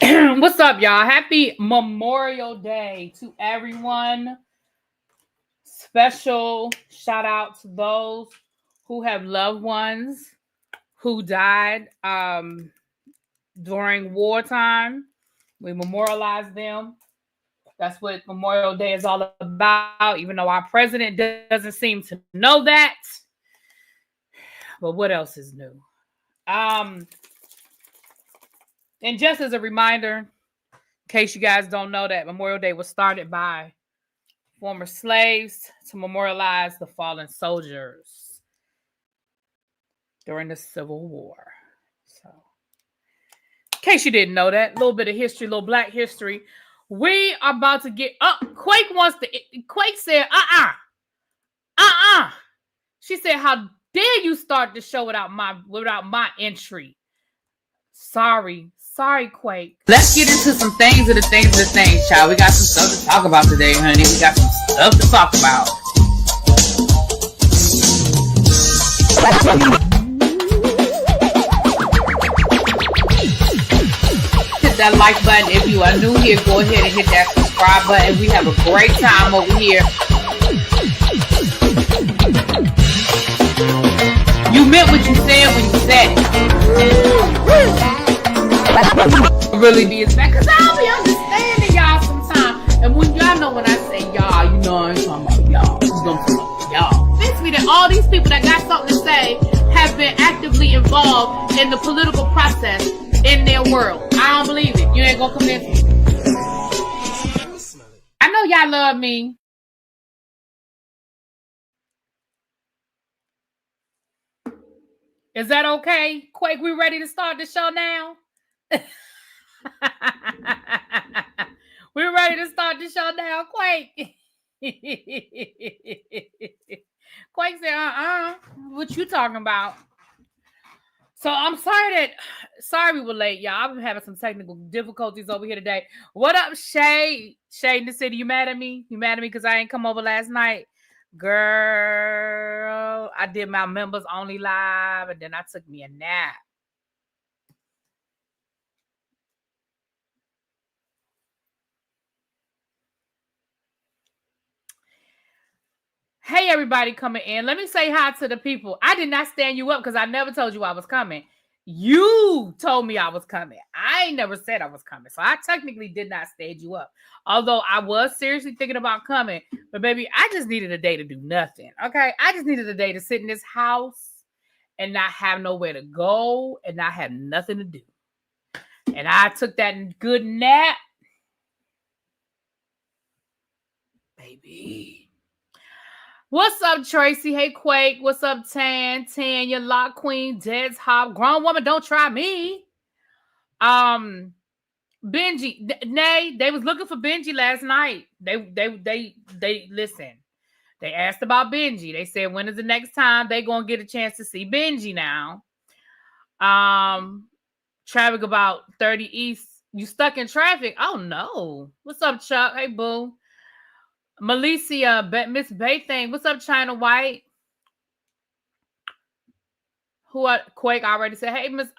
What's up, y'all? Happy Memorial Day to everyone. Special shout out to those who have loved ones who died during wartime. We memorialize them. That's what Memorial Day is all about, even though our president doesn't seem to know that. But what else is new? And just as a reminder, in case you guys don't know, that Memorial Day was started by former slaves to memorialize the fallen soldiers during the Civil War. So, in case you didn't know that, a little bit of history, a little Black history. We are about to get up. Quake said, She said, how dare you start the show without my entry? Sorry, Quake. Let's get into some things, child. We got some stuff to talk about today, honey. We got some stuff to talk about. Hit that like button if you are new here. Go ahead and hit that subscribe button. We have a great time over here. You meant what you said when you said it. Really be as bad, because I don't be understanding y'all sometimes. And when y'all know when I say y'all, you know I ain't talking about y'all. I'm talking about y'all. Convince me that all these people that got something to say have been actively involved in the political process in their world. I don't believe it. You ain't gonna convince me. I know y'all love me. Is that okay? Quake, we ready to start the show now? We're ready to start the show now, Quake. Quake said, what you talking about? So I'm sorry we were late, y'all. I've been having some technical difficulties over here today. What up, Shay? Shay in the city, you mad at me? You mad at me because I ain't come over last night? Girl, I did my members only live and then I took me a nap. Hey, everybody coming in. Let me say hi to the people. I did not stand you up because I never told you I was coming. You told me I was coming. I ain't never said I was coming. So I technically did not stand you up. Although I was seriously thinking about coming. But baby, I just needed a day to do nothing. Okay? I just needed a day to sit in this house and not have nowhere to go and not have nothing to do. And I took that good nap. Baby. What's up, Tracy? Hey, Quake. What's up, Tanya, Lock Queen, Dead's Hop, Grown Woman, Don't Try Me. Benji, Nay, they was looking for Benji last night. They listen. They asked about Benji. They said, when is the next time they gonna get a chance to see Benji now? Traffic about 30 East. You stuck in traffic? Oh no. What's up, Chuck? Hey, boo. Malicia, Miss Baything. What's up, China White? Quake already said. Hey, Miss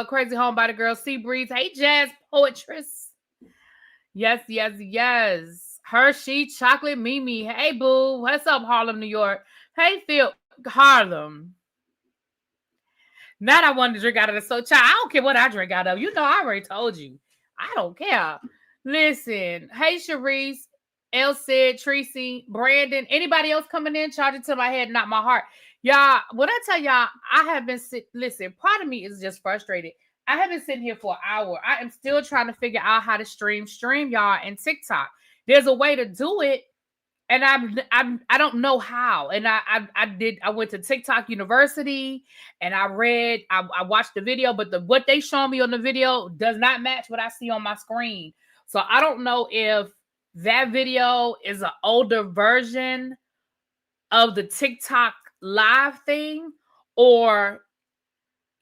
Crazy Homebody Girl, Sea Breeze. Hey, Jazz Poetress. Yes. Hershey, Chocolate Mimi. Hey, boo. What's up, Harlem, New York? Hey, Phil, Harlem. Now I wanted to drink out of the soda. I don't care what I drink out of. You know, I already told you. I don't care. Listen. Hey, Sharice. El Sid, Tracy, Brandon, anybody else coming in, charge it to my head, not my heart. Y'all, when I tell y'all, I have been listen, part of me is just frustrated. I have been sitting here for an hour. I am still trying to figure out how to stream y'all and TikTok. There's a way to do it, and I don't know how. And I went to TikTok University and I watched the video, but what they show me on the video does not match what I see on my screen. So I don't know if that video is an older version of the TikTok live thing, or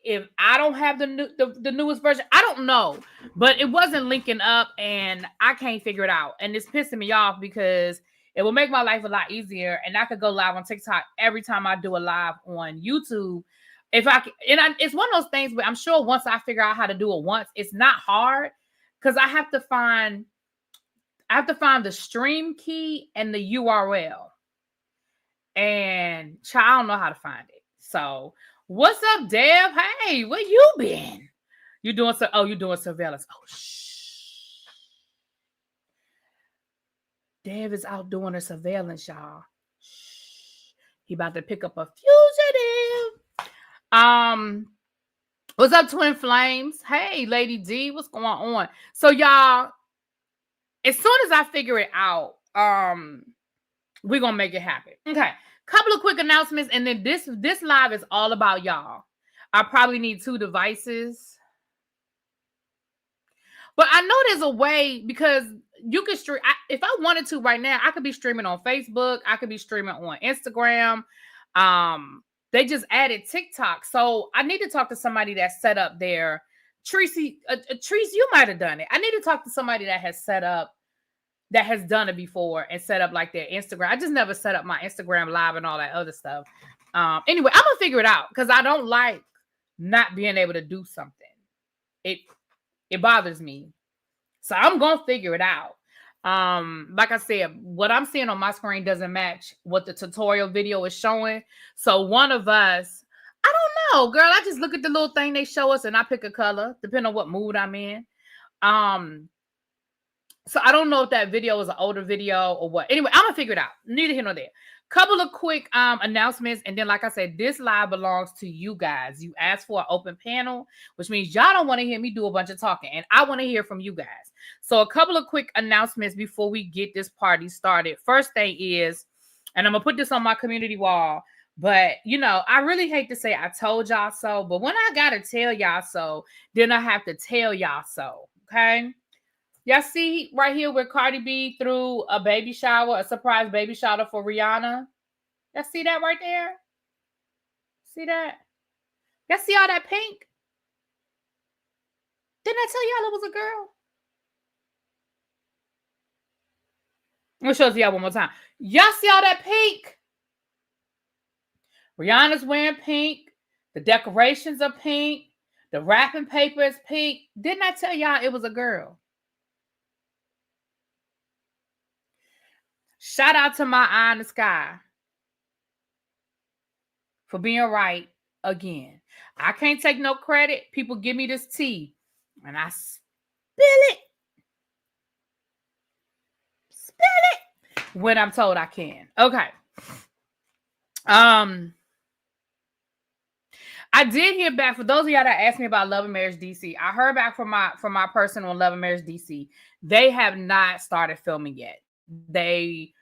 if I don't have the newest version. I don't know, but it wasn't linking up and I can't figure it out. And it's pissing me off because it will make my life a lot easier. And I could go live on TikTok every time I do a live on YouTube. It's one of those things where I'm sure once I figure out how to do it once, it's not hard. because I have to find the stream key and the URL. And I don't know how to find it. So what's up, Dev? Hey, where you been? You doing surveillance. Oh, shh. Dev is out doing her surveillance, y'all. Shh. He about to pick up a fugitive. What's up, Twin Flames? Hey, Lady D, what's going on? So, y'all, as soon as I figure it out, we're gonna make it happen. Okay. Couple of quick announcements, and then this live is all about y'all. I probably need 2 devices. But I know there's a way, because you can stream. If I wanted to right now, I could be streaming on Facebook. I could be streaming on Instagram. They just added TikTok. So I need to talk to somebody that set up their Tracy, you might have done it. I need to talk to somebody that has done it before and set up like their Instagram. I just never set up my Instagram live and all that other stuff. Anyway, I'm gonna figure it out because I don't like not being able to do something. It bothers me. So I'm gonna figure it out. Like I said, what I'm seeing on my screen doesn't match what the tutorial video is showing. So one of us, I don't know, girl. I just look at the little thing they show us and I pick a color, depending on what mood I'm in. So I don't know if that video is an older video or what. Anyway, I'm gonna figure it out. Neither here nor there. Couple of quick announcements, and then like I said, this live belongs to you guys. You asked for an open panel, which means y'all don't want to hear me do a bunch of talking, and I want to hear from you guys. So a couple of quick announcements before we get this party started. First thing is, and I'm gonna put this on my community wall, but you know, I really hate to say I told y'all so, but when I gotta tell y'all so, then I have to tell y'all so. Okay. Y'all see right here where Cardi B threw a baby shower, a surprise baby shower for Rihanna? Y'all see that right there? See that? Y'all see all that pink? Didn't I tell y'all it was a girl? I'm going to show it to y'all one more time. Y'all see all that pink? Rihanna's wearing pink. The decorations are pink. The wrapping paper is pink. Didn't I tell y'all it was a girl? Shout out to my eye in the sky for being right again. I can't take no credit. People give me this tea and I spill it. Spill it when I'm told I can. Okay. I did hear back, for those of y'all that asked me about Love and Marriage DC. I heard back from my person on Love and Marriage DC. They have not started filming yet. They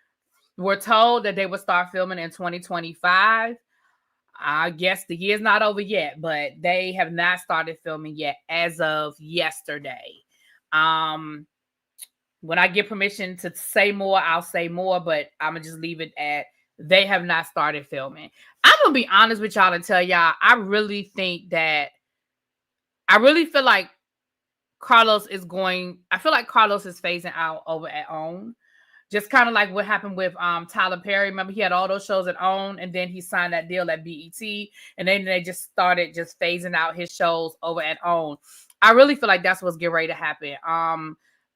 were told that they would start filming in 2025. I guess the year's not over yet, but they have not started filming yet as of yesterday. When I get permission to say more, I'll say more, but I'm gonna just leave it at they have not started filming. I'm gonna be honest with y'all and tell y'all, I really feel like Carlos is phasing out over at OWN. Just kind of like what happened with Tyler Perry. Remember, he had all those shows at OWN, and then he signed that deal at BET, and then they just started just phasing out his shows over at OWN. I really feel like that's what's getting ready to happen.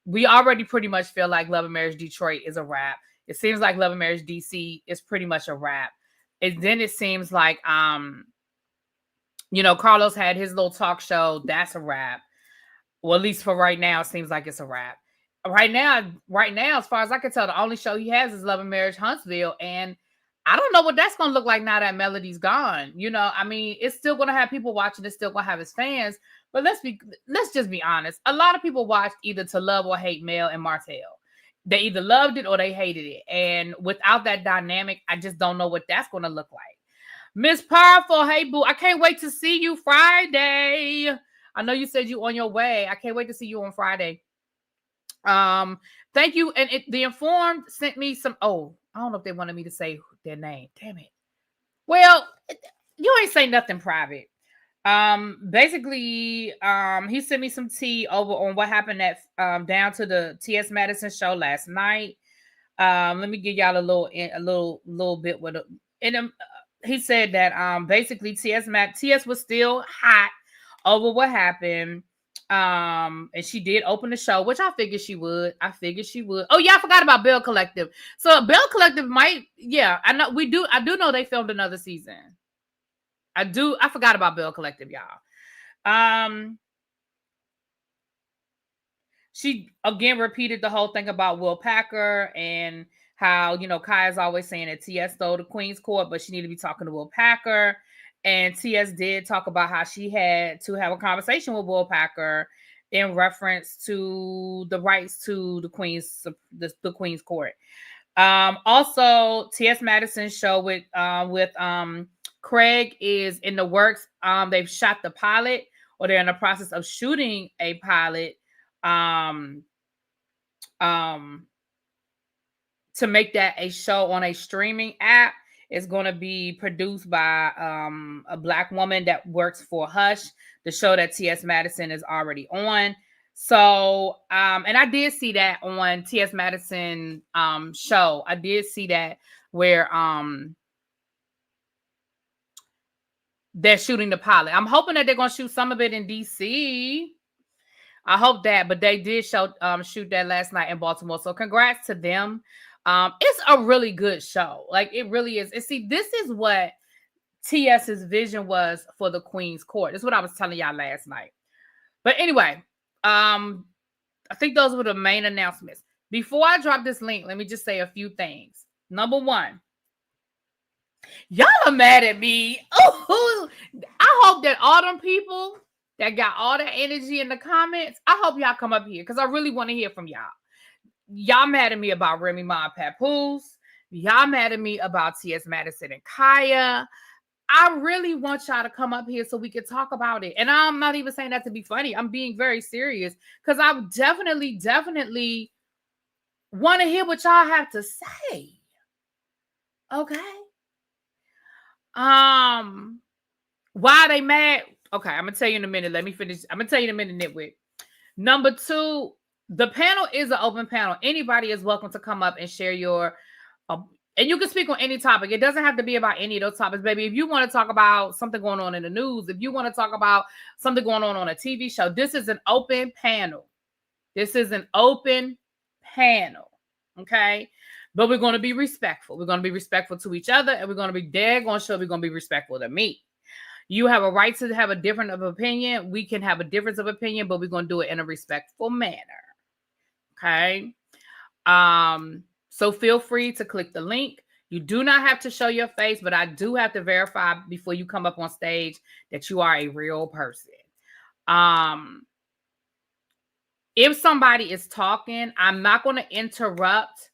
We already pretty much feel like Love and Marriage Detroit is a wrap. It seems like Love and Marriage DC is pretty much a wrap. And then it seems like, Carlos had his little talk show. That's a wrap. Well, at least for right now, it seems like it's a wrap. Right now, as far as I can tell, the only show he has is Love and Marriage Huntsville. And I don't know what that's going to look like now that Melody's gone. I mean, it's still going to have people watching. It's still going to have his fans. But let's just be honest. A lot of people watched either to love or hate Mel and Martell. They either loved it or they hated it. And without that dynamic, I just don't know what that's going to look like. Miss Powerful, hey, boo. I can't wait to see you Friday. I know you said you on your way. I can't wait to see you on Friday. Thank you. And the Informed sent me some, I don't know if they wanted me to say their name. Damn it. Well, you ain't say nothing private. Basically, he sent me some tea over on what happened at down to the T.S. Madison show last night. Let me give y'all a little bit with it. He said that basically T.S. was still hot over what happened. And she did open the show, which I figured she would. Oh yeah, I forgot about Bell Collective. So Bell Collective might, yeah, I know I do know they filmed another season. I forgot about Bell Collective, y'all. She again repeated the whole thing about Will Packer and how, Khia's always saying that TS stole the Queen's Court, but she needed to be talking to Will Packer. And TS did talk about how she had to have a conversation with Will Packer in reference to the rights to the Queen's Court. Also, T.S. Madison's show with Craig is in the works. They've shot the pilot, or they're in the process of shooting a pilot to make that a show on a streaming app. It's going to be produced by a Black woman that works for Hush, the show that T.S. Madison is already on. So, and I did see that on T.S. Madison show. I did see that where they're shooting the pilot. I'm hoping that they're going to shoot some of it in D.C. I hope that, but they did shoot that last night in Baltimore. So congrats to them. It's a really good show. Like, it really is. And see, this is what TS's vision was for the Queen's Court. This is what I was telling y'all last night. But anyway, I think those were the main announcements. Before I drop this link, let me just say a few things. Number one, y'all are mad at me. Oh, I hope that all them people that got all that energy in the comments, I hope y'all come up here because I really want to hear from y'all. Y'all mad at me about Remy and Papoose. Y'all mad at me about T.S. Madison and Khia. I really want y'all to come up here so we can talk about it. And I'm not even saying that to be funny. I'm being very serious because I definitely want to hear what y'all have to say. Okay. Why are they mad? Okay, I'm gonna tell you in a minute. Let me finish. I'm gonna tell you in a minute, nitwit. Number two, the panel is an open panel. Anybody is welcome to come up and share your, and you can speak on any topic. It doesn't have to be about any of those topics, baby. If you want to talk about something going on in the news, if you want to talk about something going on a TV show, this is an open panel. This is an open panel, okay? But we're going to be respectful. We're going to be respectful to each other, and we're going to be daggone sure we're going to be respectful to me. You have a right to have a different of opinion. We can have a difference of opinion, but we're going to do it in a respectful manner. Okay. So feel free to click the link. You do not have to show your face, but I do have to verify before you come up on stage that you are a real person. If somebody is talking, I'm not going to interrupt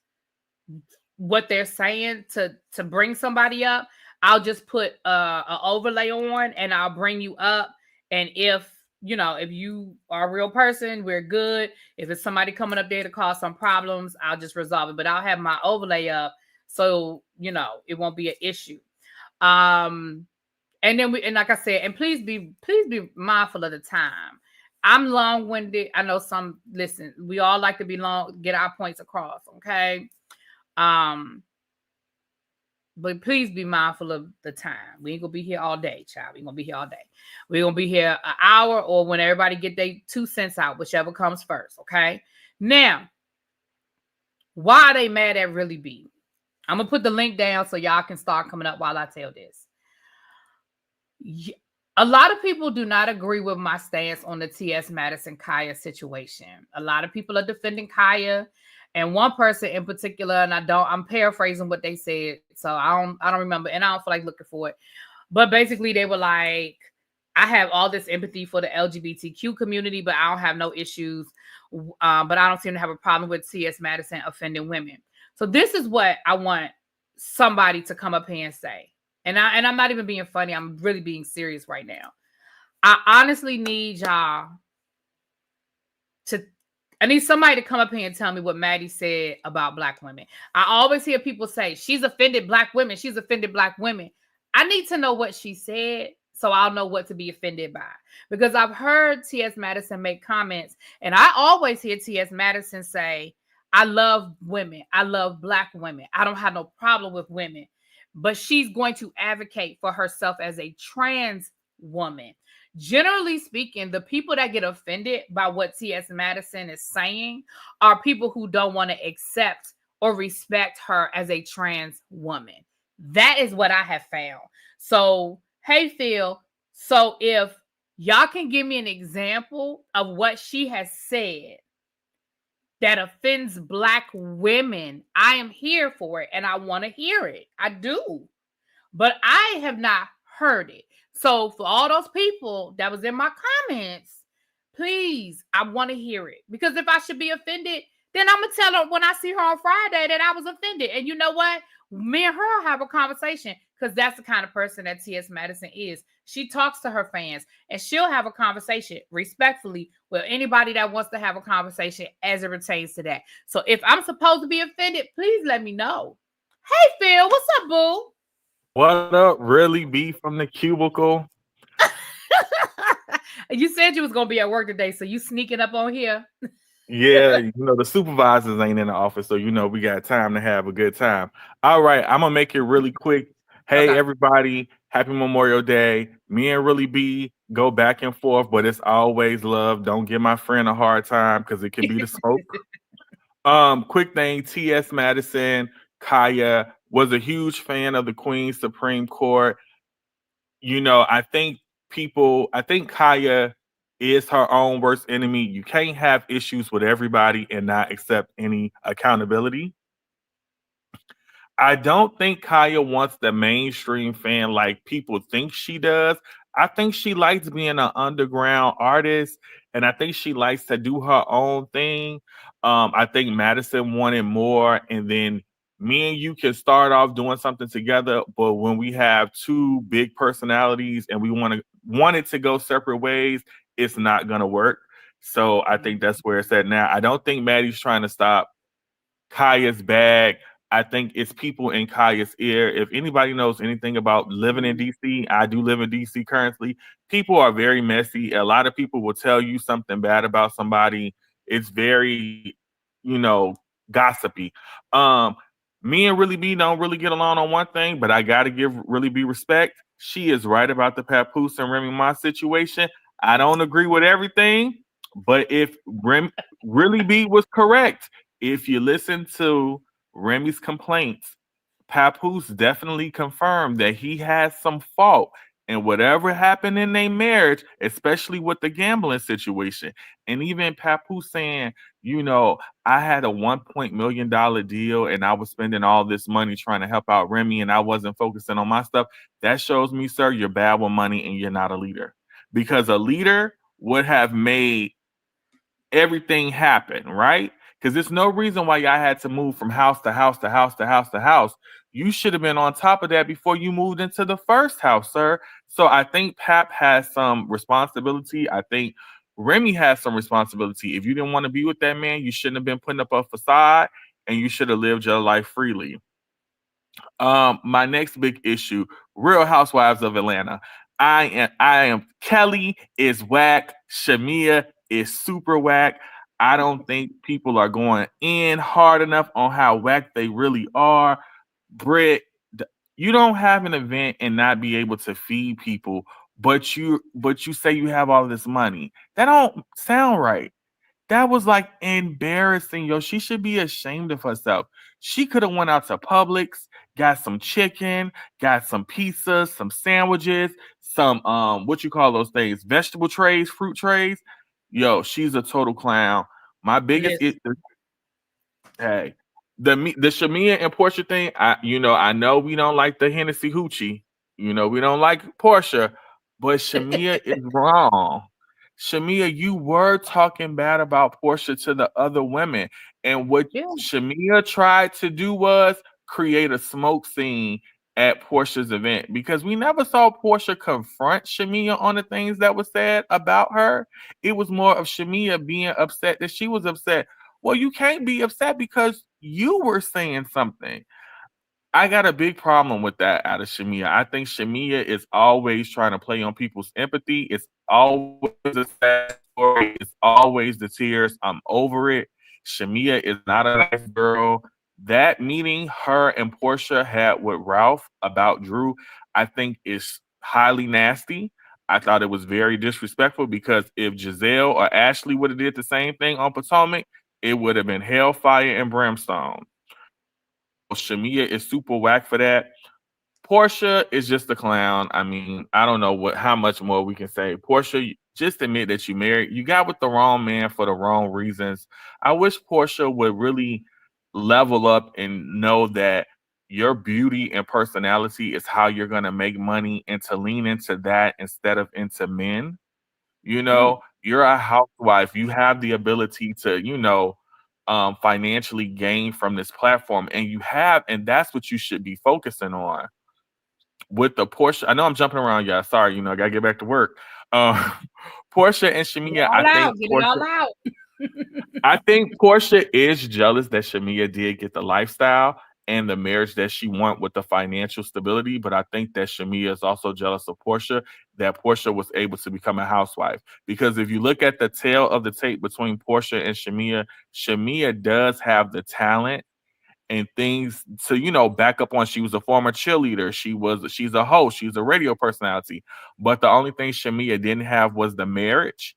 what they're saying to bring somebody up. I'll just put an overlay on and I'll bring you up. And if you are a real person, we're good. If it's somebody coming up there to cause some problems, I'll just resolve it. But I'll have my overlay up so, it won't be an issue. And like I said, and please be mindful of the time. I'm long-winded. I know listen, we all like to be long, get our points across. Okay. But please be mindful of the time. We ain't gonna be here all day, child. We ain't gonna be here all day. We're gonna be here an hour or when everybody get their 2 cents out, whichever comes first. Okay. Now, why are they mad at Really B? I'm gonna put the link down so y'all can start coming up while I tell this. A lot of people do not agree with my stance on the T.S. Madison Khia situation. A lot of people are defending Khia. And one person in particular, and I'm paraphrasing what they said, so I don't remember, and I don't feel like looking for it. But basically, they were like, I have all this empathy for the LGBTQ community, but I don't have no issues. But I don't seem to have a problem with T.S. Madison offending women. So this is what I want somebody to come up here and say. And I'm not even being funny. I'm really being serious right now. I honestly need y'all I need somebody to come up here and tell me what Maddie said about Black women. I always hear people say, she's offended Black women. She's offended Black women. I need to know what she said so I'll know what to be offended by. Because I've heard T.S. Madison make comments, and I always hear T.S. Madison say, I love women. I love Black women. I don't have no problem with women. But she's going to advocate for herself as a trans woman. Generally speaking, the people that get offended by what T.S. Madison is saying are people who don't want to accept or respect her as a trans woman. That is what I have found. So, hey, Phil, so if y'all can give me an example of what she has said that offends Black women, I am here for it and I want to hear it. I do. But I have not heard it. So for all those people that was in my comments, please, I want to hear it. Because if I should be offended, then I'm going to tell her when I see her on Friday that I was offended. And you know what? Me and her have a conversation because that's the kind of person that T.S. Madison is. She talks to her fans and she'll have a conversation respectfully with anybody that wants to have a conversation as it pertains to that. So if I'm supposed to be offended, please let me know. Hey, Phil, what's up, boo? What up, Really B from the cubicle? You said you was gonna be at work today, so you sneaking up on here. Yeah, the supervisors ain't in the office, so we got time to have a good time. All right, I'm gonna make it really quick. Hey, Okay. everybody, happy Memorial Day. Me and Really B go back and forth, but it's always love. Don't give my friend a hard time because it can be the smoke. Quick thing, T.S. Madison, Khia was a huge fan of the Queen's Supreme Court. I think Khia is her own worst enemy. You can't have issues with everybody and not accept any accountability. I don't think Khia wants the mainstream fan like people think she does. I think she likes being an underground artist, and I think she likes to do her own thing. I think Madison wanted more, and then me and you can start off doing something together. But when we have two big personalities and we want it to go separate ways, it's not gonna work. So I think that's where it's at now. I don't think Maddie's trying to stop Khia's bag. I think it's people in Khia's ear. If anybody knows anything about living in DC, I do live in DC currently. People are very messy. A lot of people will tell you something bad about somebody. It's very, gossipy. Um, Me and Really B don't really get along on one thing, but I gotta give Really B respect. She is right about the Papoose and Remy Ma situation. I don't agree with everything, but if Really B was correct, if you listen to Remy's complaints, Papoose definitely confirmed that he has some fault in whatever happened in their marriage, especially with the gambling situation. And even Papoose saying, I had a $1 million deal and I was spending all this money trying to help out Remy and I wasn't focusing on my stuff. That shows me, sir, you're bad with money and you're not a leader. Because a leader would have made everything happen, right? Because there's no reason why y'all had to move from house to house to house to house to house. You should have been on top of that before you moved into the first house, sir. So I think Pap has some responsibility. I think Remy has some responsibility. If you didn't want to be with that man, you shouldn't have been putting up a facade and you should have lived your life freely. My next big issue, Real Housewives of Atlanta. I am Kelly is whack. Shamia is super whack. I don't think people are going in hard enough on how whack they really are. Britt, you don't have an event and not be able to feed people, but you say you have all this money. That don't sound right. That was like embarrassing, yo. She should be ashamed of herself. She could have went out to Publix, got some chicken, got some pizzas, some sandwiches, some what you call those things, vegetable trays, fruit trays. Yo, she's a total clown. My biggest Listen. hey, the Shamia and Porsha thing. I know we don't like the Hennessy hoochie. We don't like Porsha, but Shamia is wrong. Shamia, you were talking bad about Porsha to the other women. And what Yeah. Shamia tried to do was create a smoke scene at Porsha's event because we never saw Porsha confront Shamia on the things that were said about her. It was more of Shamia being upset that she was upset. Well, you can't be upset because you were saying something. I got a big problem with that out of Shamia. I think Shamia is always trying to play on people's empathy. It's always a sad story. It's always the tears. I'm over it. Shamia is not a nice girl. That meeting her and Porsha had with Ralph about Drew, I think is highly nasty. I thought it was very disrespectful because if Giselle or Ashley would have did the same thing on Potomac, it would have been hellfire and brimstone. Shamia is super whack for that. Porsha is just a clown. I mean, I don't know how much more we can say. Porsha, just admit that you married. You got with the wrong man for the wrong reasons. I wish Porsha would really level up and know that your beauty and personality is how you're going to make money, and to lean into that instead of into men. You know, you're a housewife. You have the ability to, financially gain from this platform, and that's what you should be focusing on. With the Porsha, I know I'm jumping around, y'all. Sorry, I gotta get back to work. Porsha and Shamia, Get it all out. I think Porsha is jealous that Shamia did get the lifestyle and the marriage that she want with the financial stability, but I think that Shamia is also jealous of Porsha, that Porsha was able to become a housewife. Because if you look at the tail of the tape between Porsha and Shamia, Shamia does have the talent and things to back up on. She was a former cheerleader, she's a host, she's a radio personality, but the only thing Shamia didn't have was the marriage.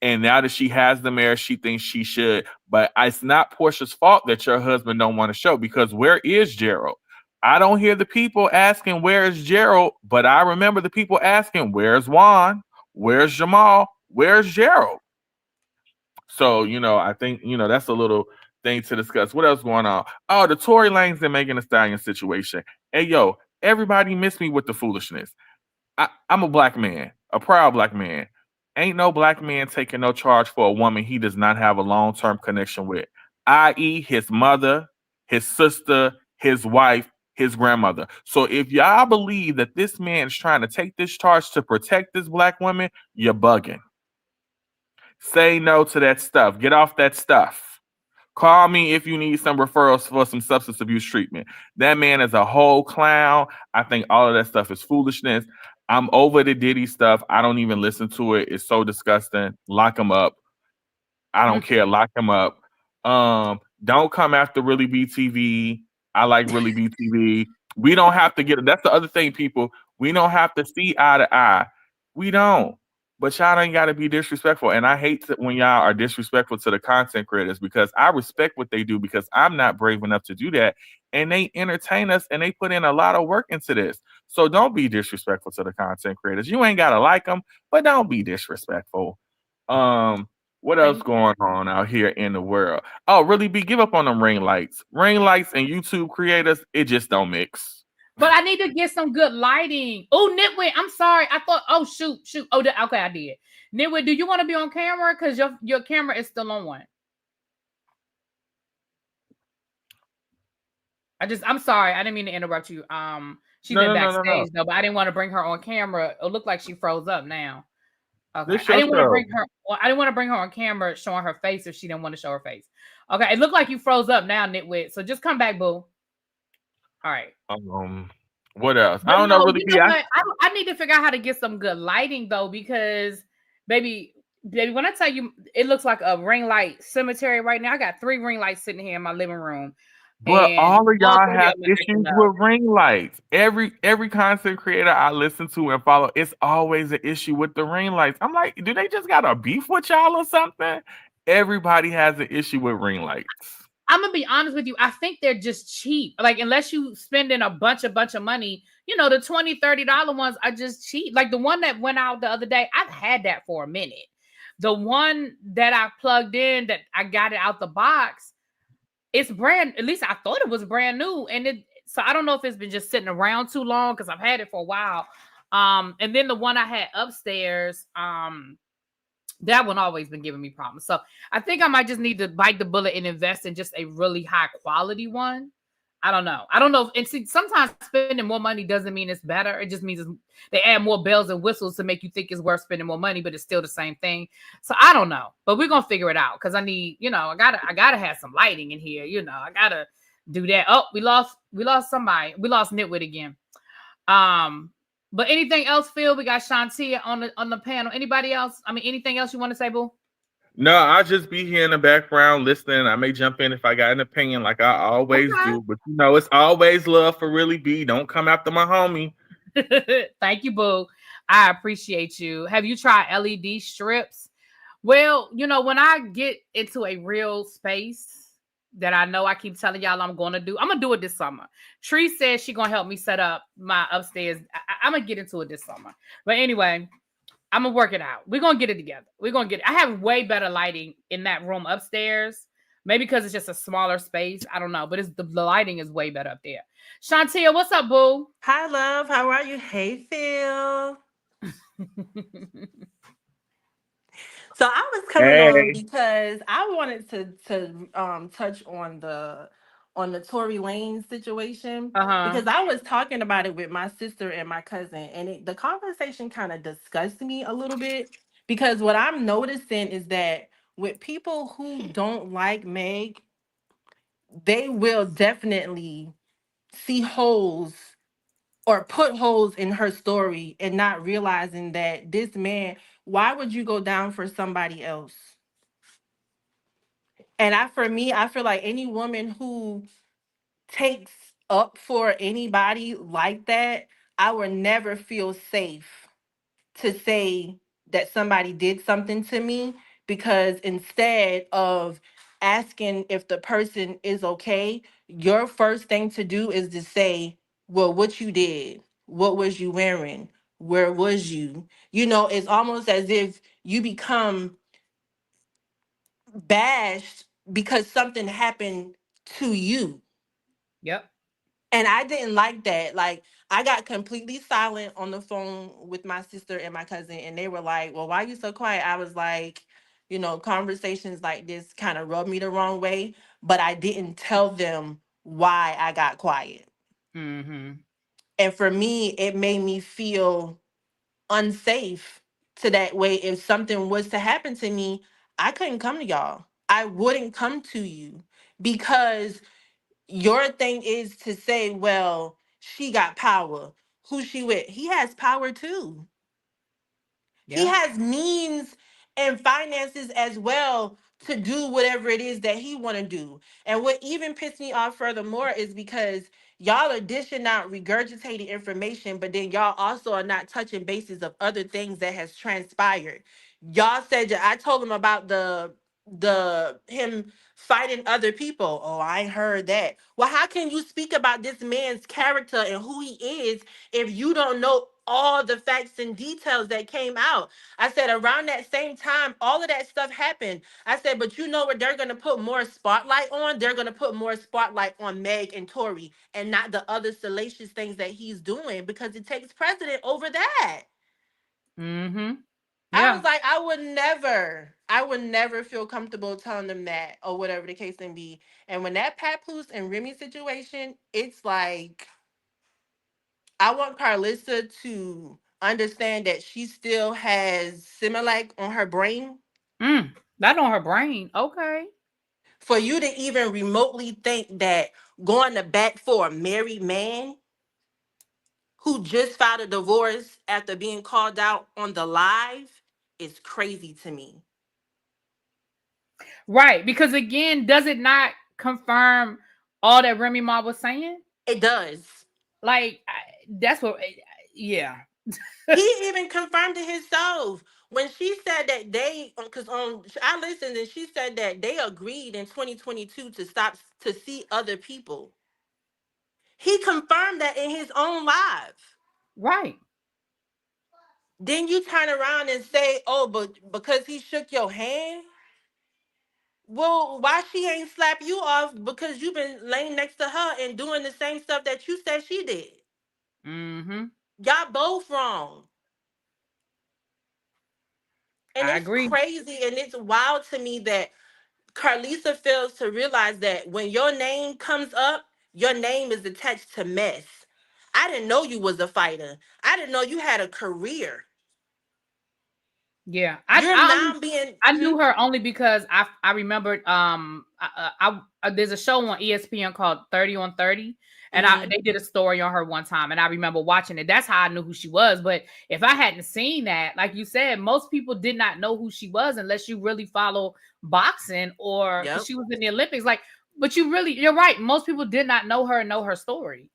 And now that she has the marriage, she thinks she should. But it's not Porsha's fault that your husband don't want to show, because where is Gerald? I don't hear the people asking where is Gerald, but I remember the people asking where's Juan, where's Jamal, where's Gerald. So I think that's a little thing to discuss. What else going on? Oh, the Tory Lanez and Megan Thee Stallion situation. Hey, yo, everybody miss me with the foolishness. I'm a black man, a proud black man. Ain't no black man taking no charge for a woman he does not have a long-term connection with, i.e. his mother, his sister, his wife, his grandmother. So if y'all believe that this man is trying to take this charge to protect this black woman, you're bugging. Say no to that stuff. Get off that stuff. Call me if you need some referrals for some substance abuse treatment. That man is a whole clown. I think all of that stuff is foolishness. I'm over the Diddy stuff. I don't even listen to it. It's so disgusting. Lock him up. I don't care. Lock him up. Don't come after ReallyBTV. I like ReallyBTV. We don't have to get. That's the other thing, people. We don't have to see eye to eye. We don't. But y'all ain't got to be disrespectful. And I hate when y'all are disrespectful to the content creators, because I respect what they do, because I'm not brave enough to do that. And they entertain us and they put in a lot of work into this. So don't be disrespectful to the content creators. You ain't got to like them, but don't be disrespectful. What else going on out here in the world? Oh, really? Give up on them ring lights. Ring lights and YouTube creators, it just don't mix. But I need to get some good lighting. Oh, Nitwit, I'm sorry. I thought, oh, shoot. Oh, okay, I did. Nitwit, do you want to be on camera? Because your camera is still on. I'm sorry. I didn't mean to interrupt you. She's been backstage, though, but I didn't want to bring her on camera. It looked like she froze up now. Okay. I didn't want to bring her on camera showing her face if she didn't want to show her face. Okay, it looked like you froze up now, Nitwit. So just come back, boo. All right. What else? I don't know. Really, I need to figure out how to get some good lighting though, because baby, when I tell you, it looks like a ring light cemetery right now. I got 3 ring lights sitting here in my living room. But all of y'all have issues with ring lights. Every content creator I listen to and follow, it's always an issue with the ring lights. I'm like, do they just got a beef with y'all or something? Everybody has an issue with ring lights. I'm gonna be honest with you. I think they're just cheap. Like, unless you spending a bunch of money, the $20, $30 ones are just cheap. Like the one that went out the other day, I've had that for a minute. The one that I plugged in, that I got it out the box, it's brand. At least I thought it was brand new, so I don't know if it's been just sitting around too long, because I've had it for a while. And then the one I had upstairs, that one always been giving me problems. So I think I might just need to bite the bullet and invest in just a really high quality one. I don't know. And see, sometimes spending more money doesn't mean it's better. It just means they add more bells and whistles to make you think it's worth spending more money, but it's still the same thing. So I don't know, but we're going to figure it out, because I need, I gotta have some lighting in here. I gotta do that. Oh, we lost somebody. We lost Nitwit again. But anything else, Phil? We got Shantia on the panel. Anybody else? Anything else you want to say, boo? No, I'll just be here in the background listening. I may jump in if I got an opinion, like I always do. But it's always love for Really B. Don't come after my homie. Thank you, boo. I appreciate you. Have you tried LED strips? Well, when I get into a real space that I know I keep telling y'all I'm going to do, I'm going to do it this summer. Tree says she's going to help me set up my upstairs. I'm going to get into it this summer. But anyway, I'm going to work it out. We're going to get it together. We're going to get it. I have way better lighting in that room upstairs. Maybe because it's just a smaller space. I don't know. But the lighting is way better up there. Shantia, what's up, boo? Hi, love. How are you? Hey, Phil. So I was coming on Hey. because I wanted to touch on the Tory Lanez situation, Uh-huh. because I was talking about it with my sister and my cousin, and the conversation kind of disgusted me a little bit, because what I'm noticing is that with people who don't like Meg, they will definitely see holes or put holes in her story and not realizing that this man, why would you go down for somebody else? And for me, I feel like any woman who takes up for anybody like that, I would never feel safe to say that somebody did something to me, because instead of asking if the person is okay, your first thing to do is to say, well, what you did, what was you wearing, where was you? It's almost as if you become bashed because something happened to you. Yep. And I didn't like that. Like, I got completely silent on the phone with my sister and my cousin, and they were like, well, why you so quiet? I was like, conversations like this kind of rubbed me the wrong way, but I didn't tell them why I got quiet. Mm-hmm. And for me, it made me feel unsafe, to that way if something was to happen to me, I couldn't come to y'all. I wouldn't come to you, because your thing is to say, well, she got power. Who's she with? He has power too. He Yeah. has means and finances as well to do whatever it is that he want to do. And what even pissed me off furthermore is because y'all are dishing out regurgitated information, but then y'all also are not touching bases of other things that has transpired. Y'all said I told him about the him fighting other people. Oh, I heard that. Well, how can you speak about this man's character and who he is if you don't know all the facts and details that came out? I said around that same time, all of that stuff happened. I said, but you know what they're going to put more spotlight on? They're going to put more spotlight on Meg and Tory, and not the other salacious things that he's doing, because it takes precedent over that. Mm-hmm. I Yeah. was like, I would never feel comfortable telling them that, or whatever the case may be. And when that Papoose and Remy situation, it's like, I want Carlissa to understand that she still has Similac on her brain. That on her brain. Okay. For you to even remotely think that going to bat for a married man who just filed a divorce after being called out on the live is crazy to me. Right. Because again, does it not confirm all that Remy Ma was saying? It does. Like, that's what, yeah. He even confirmed it himself when she said that because I listened, and she said that they agreed in 2022 to stop to see other people. He confirmed that in his own live. Right. Then you turn around and say, "Oh, but because he shook your hand." Well, why she ain't slap you off because you've been laying next to her and doing the same stuff that you said she did? Mm-hmm. Y'all both wrong. And I it's agree. crazy and it's wild to me that Carlisa fails to realize that when your name comes up, your name is attached to mess. I didn't know you was a fighter. I didn't know you had a career. Yeah. You're now being I knew her only because I remembered there's a show on ESPN called 30 on 30, and they did a story on her one time, and I remember watching it. That's how I knew who she was. But if I hadn't seen that, like you said, most people did not know who she was unless you really follow boxing, or because she was in the Olympics. Like, but you're right. Most people did not know her and know her story.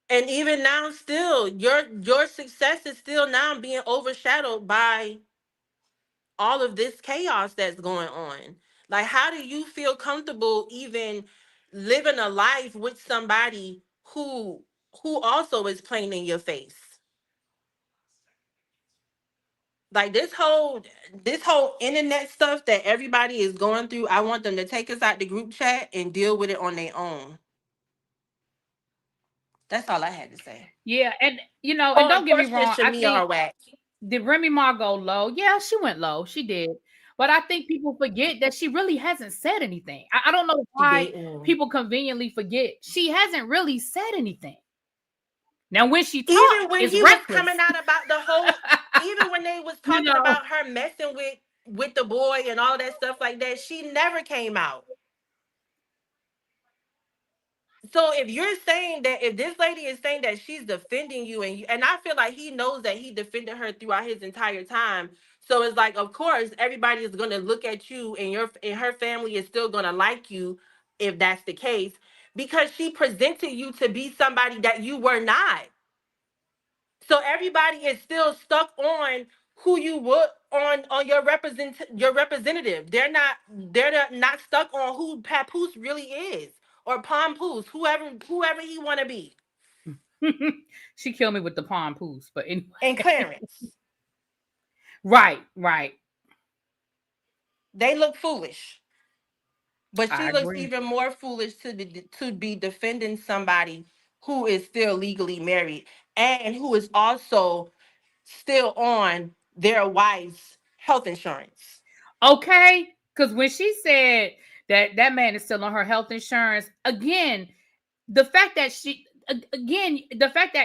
And even now, still, your success is still now being overshadowed by all of this chaos that's going on. Like, how do you feel comfortable even living a life with somebody who also is playing in your face? Like this whole internet stuff that everybody is going through, I want them to take us out the group chat and deal with it on their own. That's all I had to say. Yeah, and and Oh, don't and get me Portia and wrong. I Shamia think are whack. did Remy Ma go low? Yeah, she went low. She did. But I think people forget that she really hasn't said anything. I don't know She why didn't. people conveniently forget. She hasn't really said anything. Now, when she talk, Even when it's he was coming reckless. out about the whole, even when they was you talking know. about her messing with the boy and all that stuff like that, she never came out. So if you're saying that, if this lady is saying that she's defending you, and I feel like he knows that he defended her throughout his entire time. So it's like, of course, everybody is gonna look at you, and her family is still gonna like you if that's the case, because she presented you to be somebody that you were not. So everybody is still stuck on who you were on your representative. They're not stuck on who Papoose really is, or Pompoose, whoever he want to be. She killed me with the Papoose, but And anyway. Clarence, Right, right. they look foolish, but I she looks agree. even more foolish to be defending somebody who is still legally married and who is also still on their wife's health insurance. Okay, because when she said that man is still on her health insurance, again, the fact that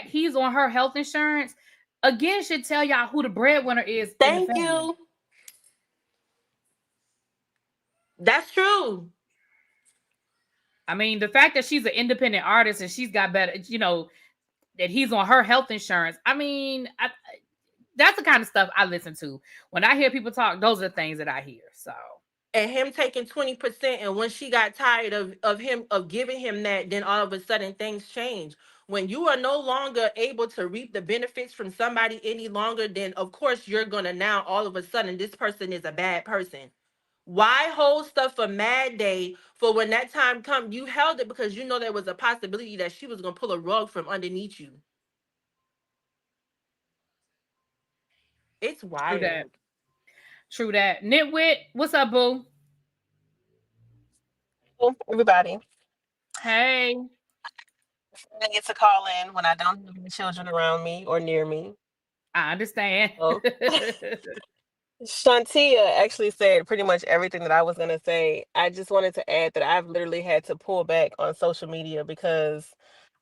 he's on her health insurance, again, should tell y'all who the breadwinner is in the Thank family. you. That's true. I mean, the fact that she's an independent artist and she's got better, that he's on her health insurance. I mean, that's the kind of stuff I listen to. When I hear people talk, those are the things that I hear. So, And him taking 20%, and when she got tired of giving him that, then all of a sudden things change. When you are no longer able to reap the benefits from somebody any longer, then of course you're gonna now all of a sudden this person is a bad person. Why hold stuff for Mad Day for when that time come? You held it because you know there was a possibility that she was gonna pull a rug from underneath you. It's true that. wild. True that. Nitwit, what's up, boo? Everybody. Hey, I get to call in when I don't have any children around me or near me. I understand. Oh. Shantia actually said pretty much everything that I was going to say. I just wanted to add that I've literally had to pull back on social media because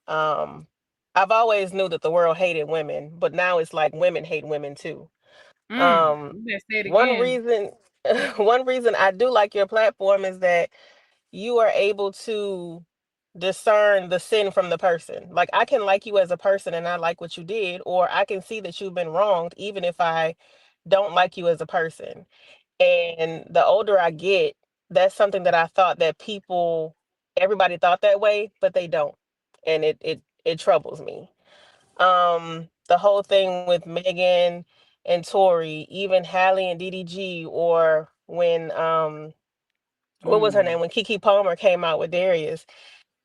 um, I've always knew that the world hated women, but now it's like women hate women too. Um, You better say it one again. reason, one reason I do like your platform is that you are able to discern the sin from the person. Like I can like you as a person and I like what you did, or I can see that you've been wronged even if I don't like you as a person. And the older I get, that's something that I thought that everybody thought that way, but they don't. And it troubles me. The whole thing with Megan and Tory, even Hallie and DDG, or when what was her Mm, name? When Kiki Palmer came out with Darius,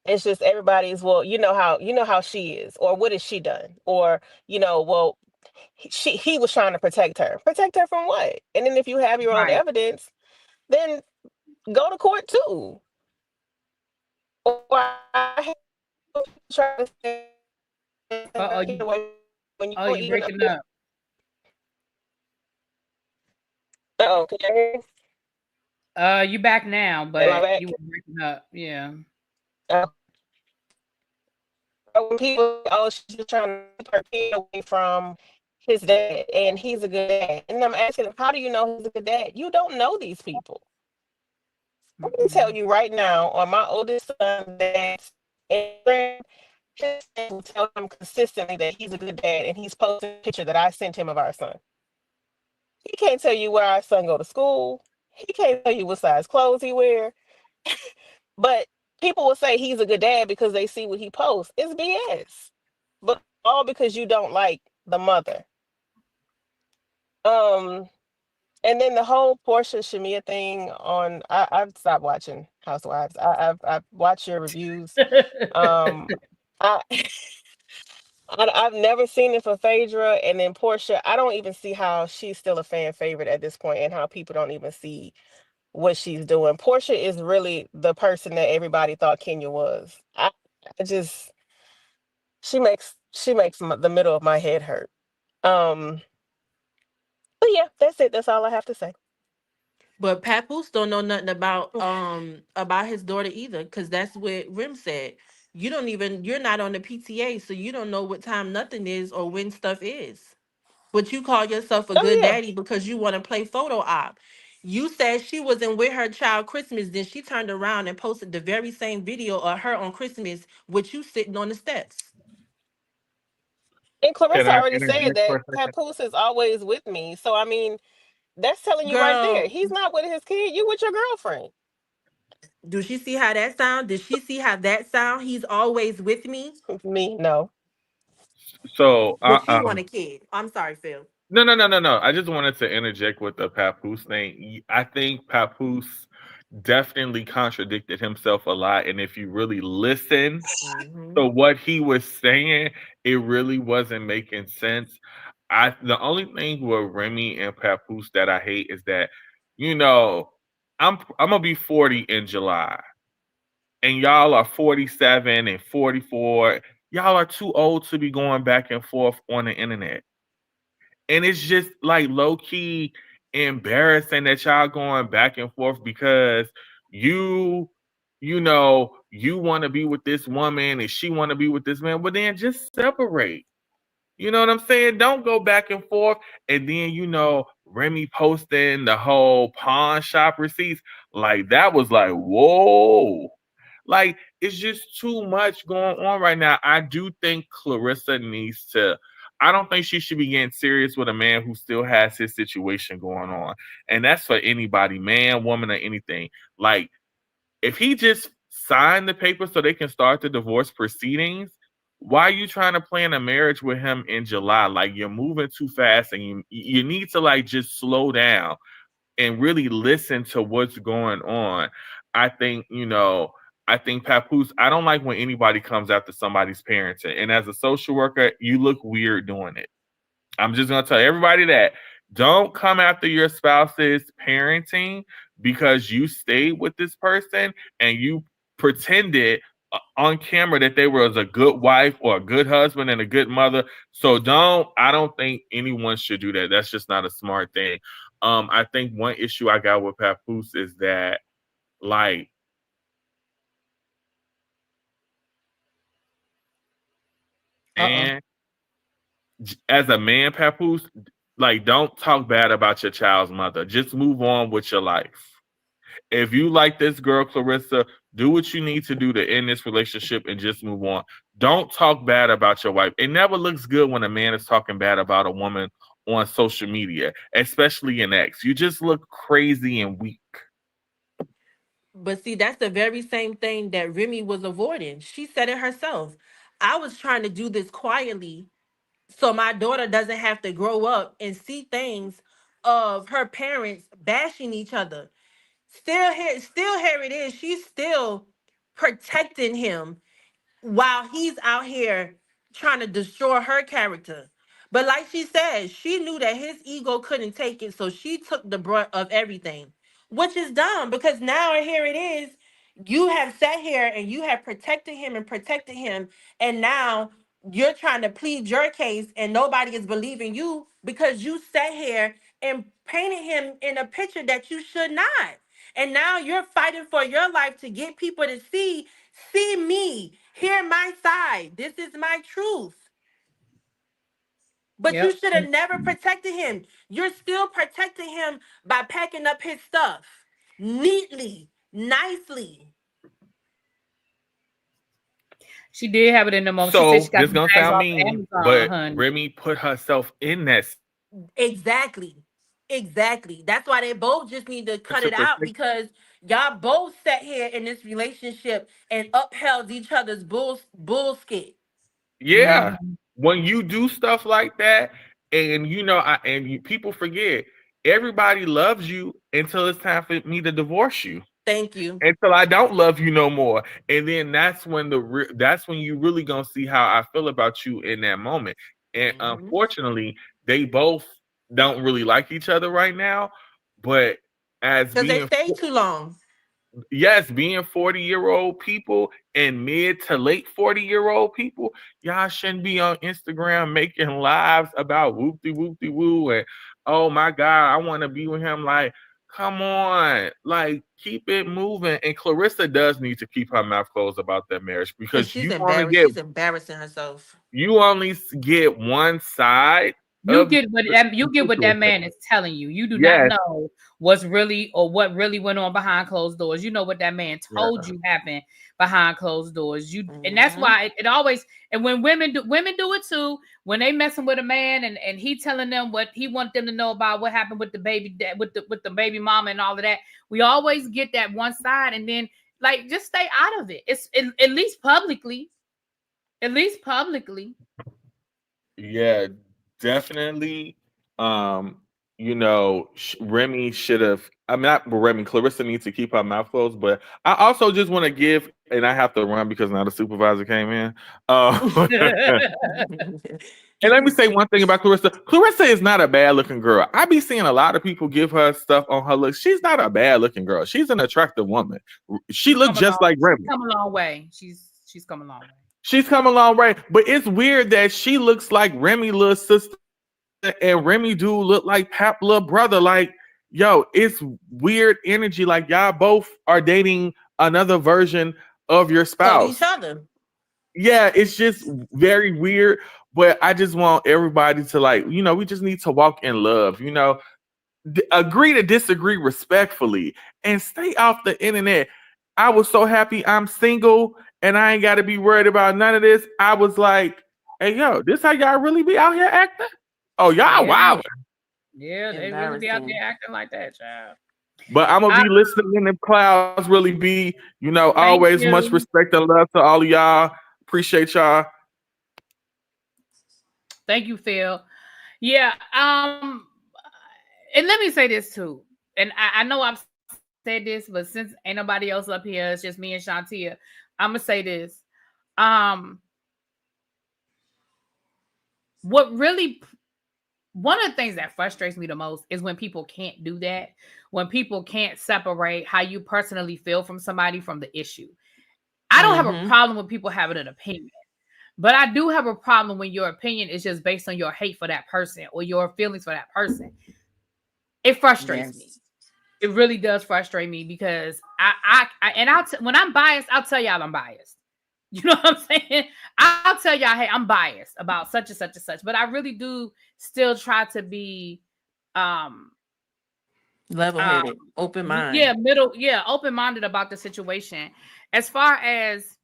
it's just everybody's, well, you know how she is, or what has she done? Or, well, he was trying to protect her. Protect her from what? And then if you have your own right. evidence, then go to court too. Or I hate people try to say Uh-oh, when you oh, don't you even. breaking up. Oh, can you hear me? You back now, Am I but back? you were breaking up. Yeah. Uh, when people, oh, she's just trying to keep her kid away from his dad, and he's a good dad. And I'm asking, how do you know he's a good dad? You don't know these people. I can tell Mm-mm. you right now, on my oldest son's dad's Instagram, his dad will tell him consistently that he's a good dad, and he's posted a picture that I sent him of our son. He can't tell you where our son go to school. He can't tell you what size clothes he wear. But people will say he's a good dad because they see what he posts. It's BS. all because you don't like the mother. Um, and then the whole Porsha Shamia thing on, I've stopped watching Housewives. I've watched your reviews. Um, I, I've never seen it for Phaedra, and then Porsha. I don't even see how she's still a fan favorite at this point, and how people don't even see what she's doing. Porsha is really the person that everybody thought Kenya was. I just she makes the middle of my head hurt. Um, but yeah, that's it. That's all I have to say. But Papoose don't know nothing about his daughter either, because that's what Rim said. You're not on the PTA, so you don't know what time nothing is or when stuff is. But you call yourself a Oh good yeah, daddy because you want to play photo op. You said she wasn't with her child Christmas, then she turned around and posted the very same video of her on Christmas with you sitting on the steps. and Can Clarissa I already said interject for that a second? Papoose is always with me. So I mean, that's telling you right there. Girl, He's not with his kid. You with your girlfriend. do she see how that sound? Did she see how that sound? He's always with me, Me, no. So, but you want a kid. I'm sorry, Phil. no, no, no, no, no. I just wanted to interject with the Papoose thing. I think Papoose definitely contradicted himself a lot, and if you really listen Hmm. to what he was saying, it really wasn't making sense. The only thing with Remy and Papoose that I hate is that, you know, I'm gonna be 40 in July, and y'all are 47 and 44. Y'all are too old to be going back and forth on the internet. And it's just like low key embarrassing that y'all going back and forth because you you want to be with this woman and she want to be with this man, but then just separate. You know what I'm saying? Don't go back and forth. And then, Remy posting the whole pawn shop receipts. Like, that was like, whoa. Like, it's just too much going on right now. I do think Clarissa needs to. I don't think she should be getting serious with a man who still has his situation going on. And that's for anybody, man, woman, or anything. Like, if he just signed the paper so they can start the divorce proceedings, why are you trying to plan a marriage with him in July? Like, you're moving too fast, and you need to like just slow down and really listen to what's going on. I think, I think Papoose, I don't like when anybody comes after somebody's parenting. And as a social worker, you look weird doing it. I'm just going to tell everybody that don't come after your spouse's parenting because you stayed with this person and you pretended on camera that they were as a good wife or a good husband and a good mother. So I don't think anyone should do that. That's just not a smart thing. I think one issue I got with Papoose is that, like, Uh-oh. and as a man, Papoose, like, don't talk bad about your child's mother. Just move on with your life. If you like this girl, Clarissa, do what you need to do to end this relationship and just move on. Don't talk bad about your wife. It never looks good when a man is talking bad about a woman on social media, especially an ex. You just look crazy and weak. But see, that's the very same thing that Remy was avoiding. She said it herself. I was trying to do this quietly so my daughter doesn't have to grow up and see things of her parents bashing each other. Still here it is. She's still protecting him while he's out here trying to destroy her character. But like she said, she knew that his ego couldn't take it, so she took the brunt of everything, which is dumb because now here it is. You have sat here and you have protected him, and now you're trying to plead your case, and nobody is believing you because you sat here and painted him in a picture that you should not. And now you're fighting for your life to get people to see me, hear my side. This is my truth. But you Yep. should have never protected him. You're still protecting him by packing up his stuff neatly, nicely. She did have it in the moment. She said she So got this the gonna bags sound off mean, Amazon, but honey. Remy put herself in that Exactly. Exactly. That's why they both just need to cut to it out, protect. because y'all both sat here in this relationship and upheld each other's bullskit. Yeah, Mhm. when you do stuff like that, and people forget, everybody loves you until it's time for me to divorce you. Thank you. Until I don't love you no more, and then that's when that's when you really gonna see how I feel about you in that moment. And unfortunately, they both don't really like each other right now. But as Because they being stay too long. yes, being 40-year-old people and mid to late 40-year-old people, y'all shouldn't be on Instagram making lives about whoopty whoopty woo and oh my God, I want to be with him. Like, come on, like keep it moving. And Clarissa does need to keep her mouth closed about that marriage because She's embarrassed. She's embarrassing herself. you only get one side. You get what that man is telling you. You do not know what's really or what really went on behind closed doors. You know what that man told you happened behind closed doors. And that's why it always, and when women do it too, when they messing with a man and he telling them what he want them to know about what happened with the baby with the baby mama and all of that, we always get that one side, and then like just stay out of it. It's at least publicly. At least publicly. Yeah. Definitely, Remy should have. I'm not Remy. Clarissa needs to keep her mouth closed. But I also just want to give, and I have to run because now the supervisor came in. And let me say one thing about Clarissa. Clarissa is not a bad looking girl. I be seeing a lot of people give her stuff on her looks. She's not a bad looking girl. She's an attractive woman. She looks just like Remy. She's come a long way. She's come a long way. She's come a long way, but it's weird that she looks like Remy little sister and Remy do look like Pap little brother. Like, yo, it's weird energy. Like y'all both are dating another version of your spouse. Of each other. Yeah, it's just very weird. But I just want everybody to we just need to walk in love. Agree to disagree respectfully and stay off the internet. I was so happy I'm single and I ain't got to be worried about none of this. I was like, hey, yo, this how y'all really be out here acting? Oh, y'all wow. Yeah, they really be out there acting like that, child. But I'm going to be listening in the clouds, really be, always much respect and love to all of y'all. Appreciate y'all. Thank you, Phil. Yeah. And let me say this too. And I know I've said this, but since ain't nobody else up here, it's just me and Shantia. I'm gonna say this. One of the things that frustrates me the most is when people can't do that, when people can't separate how you personally feel from somebody from the issue. I don't have a problem with people having an opinion, but I do have a problem when your opinion is just based on your hate for that person or your feelings for that person. It frustrates me. It really does frustrate me because when I'm biased, I'll tell y'all I'm biased. You know what I'm saying? I'll tell y'all, hey, I'm biased about such and such and such, but I really do still try to be level-headed, open-minded. Open-minded about the situation. As far as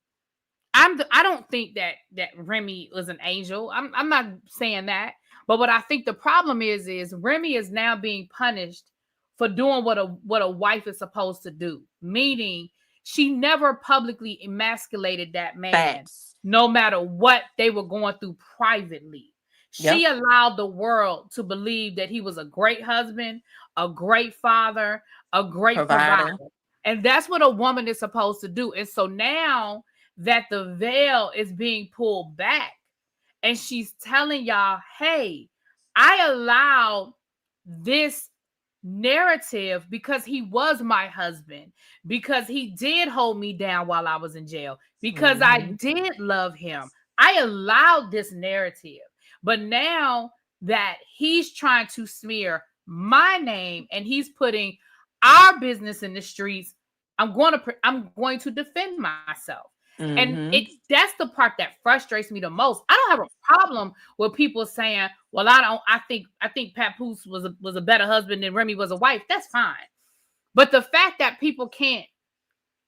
I don't think that Remy was an angel. I'm not saying that, but what I think the problem is Remy is now being punished for doing what a wife is supposed to do, meaning she never publicly emasculated that man, no matter what they were going through privately. She allowed the world to believe that he was a great husband, a great father, a great provider. And that's what a woman is supposed to do. And so now that the veil is being pulled back and she's telling y'all, hey, I allowed this narrative because he was my husband, because he did hold me down while I was in jail, because I did love him. I allowed this narrative. But now that he's trying to smear my name and he's putting our business in the streets, I'm going to defend myself. And that's the part that frustrates me the most. I don't have a problem with people saying, well, I think Papoose was a better husband than Remy was a wife. That's fine. But the fact that people can't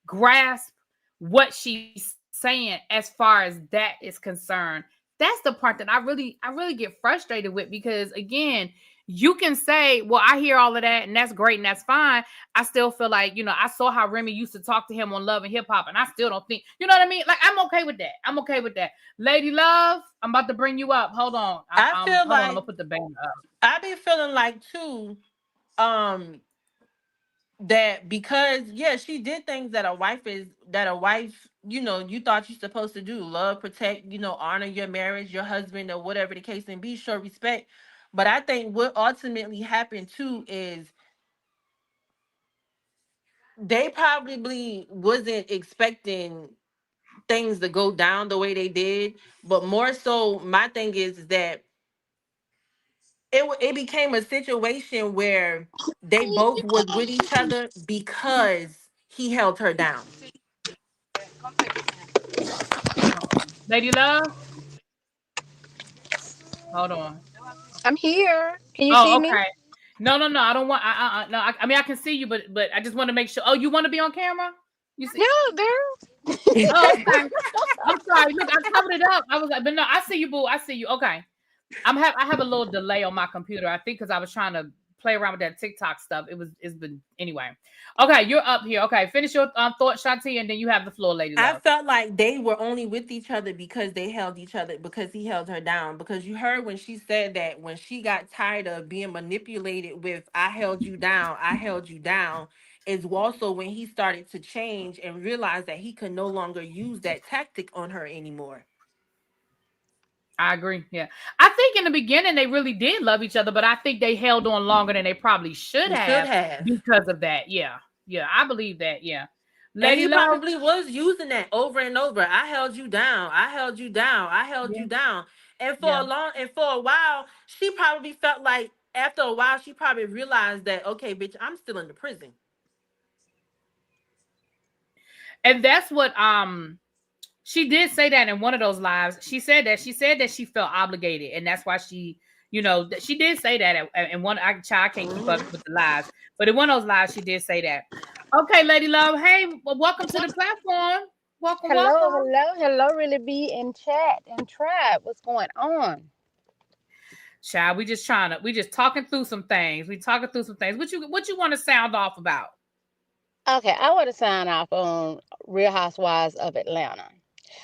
grasp what she's saying as far as that is concerned, that's the part that I really get frustrated with, because again, you can say, well, I hear all of that and that's great and that's fine. I still feel like, I saw how Remy used to talk to him on Love and Hip Hop, and I still don't think, you know what I mean? Like, I'm okay with that. I'm okay with that. Lady Love, I'm about to bring you up. Hold on. I feel Hold on. I'm like gonna put the banner up. I be feeling like too, that because she did things that a wife, you thought you're supposed to do: love, protect, honor your marriage, your husband, or whatever the case may be, show respect. But I think what ultimately happened too is they probably wasn't expecting things to go down the way they did. But more so, my thing is that it became a situation where they both was with each other because he held her down. Lady Love, hold on. I'm here. Can you see Oh, me? okay. No. I don't want. No. I mean, I can see you, but I just want to make sure. Oh, you want to be on camera? You see? Yeah, girl. Oh, okay. I'm sorry. Look, I covered it up. I was like, but no, I see you, boo. I see you. Okay. I have a little delay on my computer. I think because I was trying to play around with that TikTok stuff. It's been anyway. Okay, you're up here. Okay, finish your thought, Shanti, and then you have the floor, Lady I Love. felt like they were only with each other because they held each other, because he held her down. Because you heard when she said that when she got tired of being manipulated with "I held you down, I held you down," is also when he started to change and realize that he could no longer use that tactic on her anymore. I agree. Yeah, I think in the beginning they really did love each other, but I think they held on longer than they probably should He should have have. because of that. Yeah, I believe that. Yeah, And Lady he Love. probably was using that over and over. I held you down. I held you down. I held Yeah, you down. And yeah. for a while, she probably felt like after a while she probably realized that, okay, bitch, I'm still in the prison. And that's what she did say that in one of those lives. She said that she felt obligated, and that's why she, she did say that. And one, I can't keep up Mhm. with the lives, but in one of those lives, she did say that. Okay, Lady Love. Hey, well, welcome to the platform. Welcome, Hello, welcome. hello, hello, really be in chat and tribe. What's going on? Child, we just talking through some things. We talking through some things. What you want to sound off about? Okay, I want to sign off on Real Housewives of Atlanta.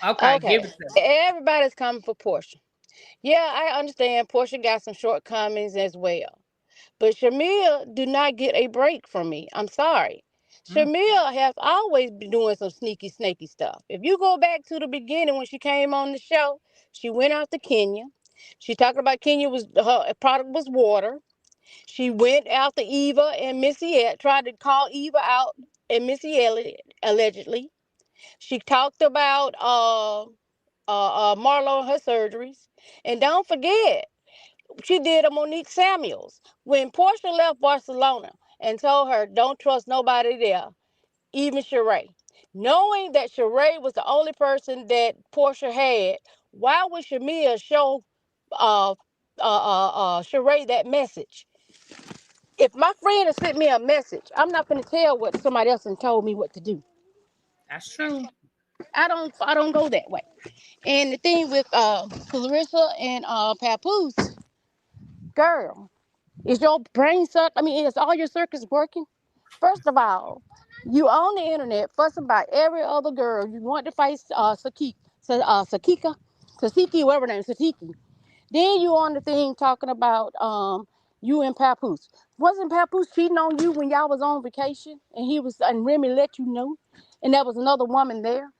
Okay, give Okay, it to me. everybody's coming for Porsha. Yeah, I understand Porsha got some shortcomings as well. But Shamil do not get a break from me. I'm sorry. Mm, Shamil has always been doing some sneaky, snaky stuff. If you go back to the beginning when she came on the show, she went out to Kenya. She talked about Kenya was her product was water. She went after Eva and Missy, tried to call Eva out and Missy Elliott allegedly. She talked about Marlo and her surgeries, and don't forget she did a Monique Samuels when Portia left Barcelona and told her don't trust nobody there, even Sheree. Knowing that Sheree was the only person that Portia had, why would Shamia show uh, Sheree that message? If my friend has sent me a message, I'm not going to tell what somebody else has told me what to do. that's true. I don't go that way. And the thing with Clarissa and Papoose, girl, is your brain suck? I mean, is all your circuits working? First of all, you on the internet fussing about every other girl. You want to fight Sakiki, whatever her name is, Satiki. Then you on the thing talking about you and Papoose. Wasn't Papoose cheating on you when y'all was on vacation and Remy let you know, and there was another woman there?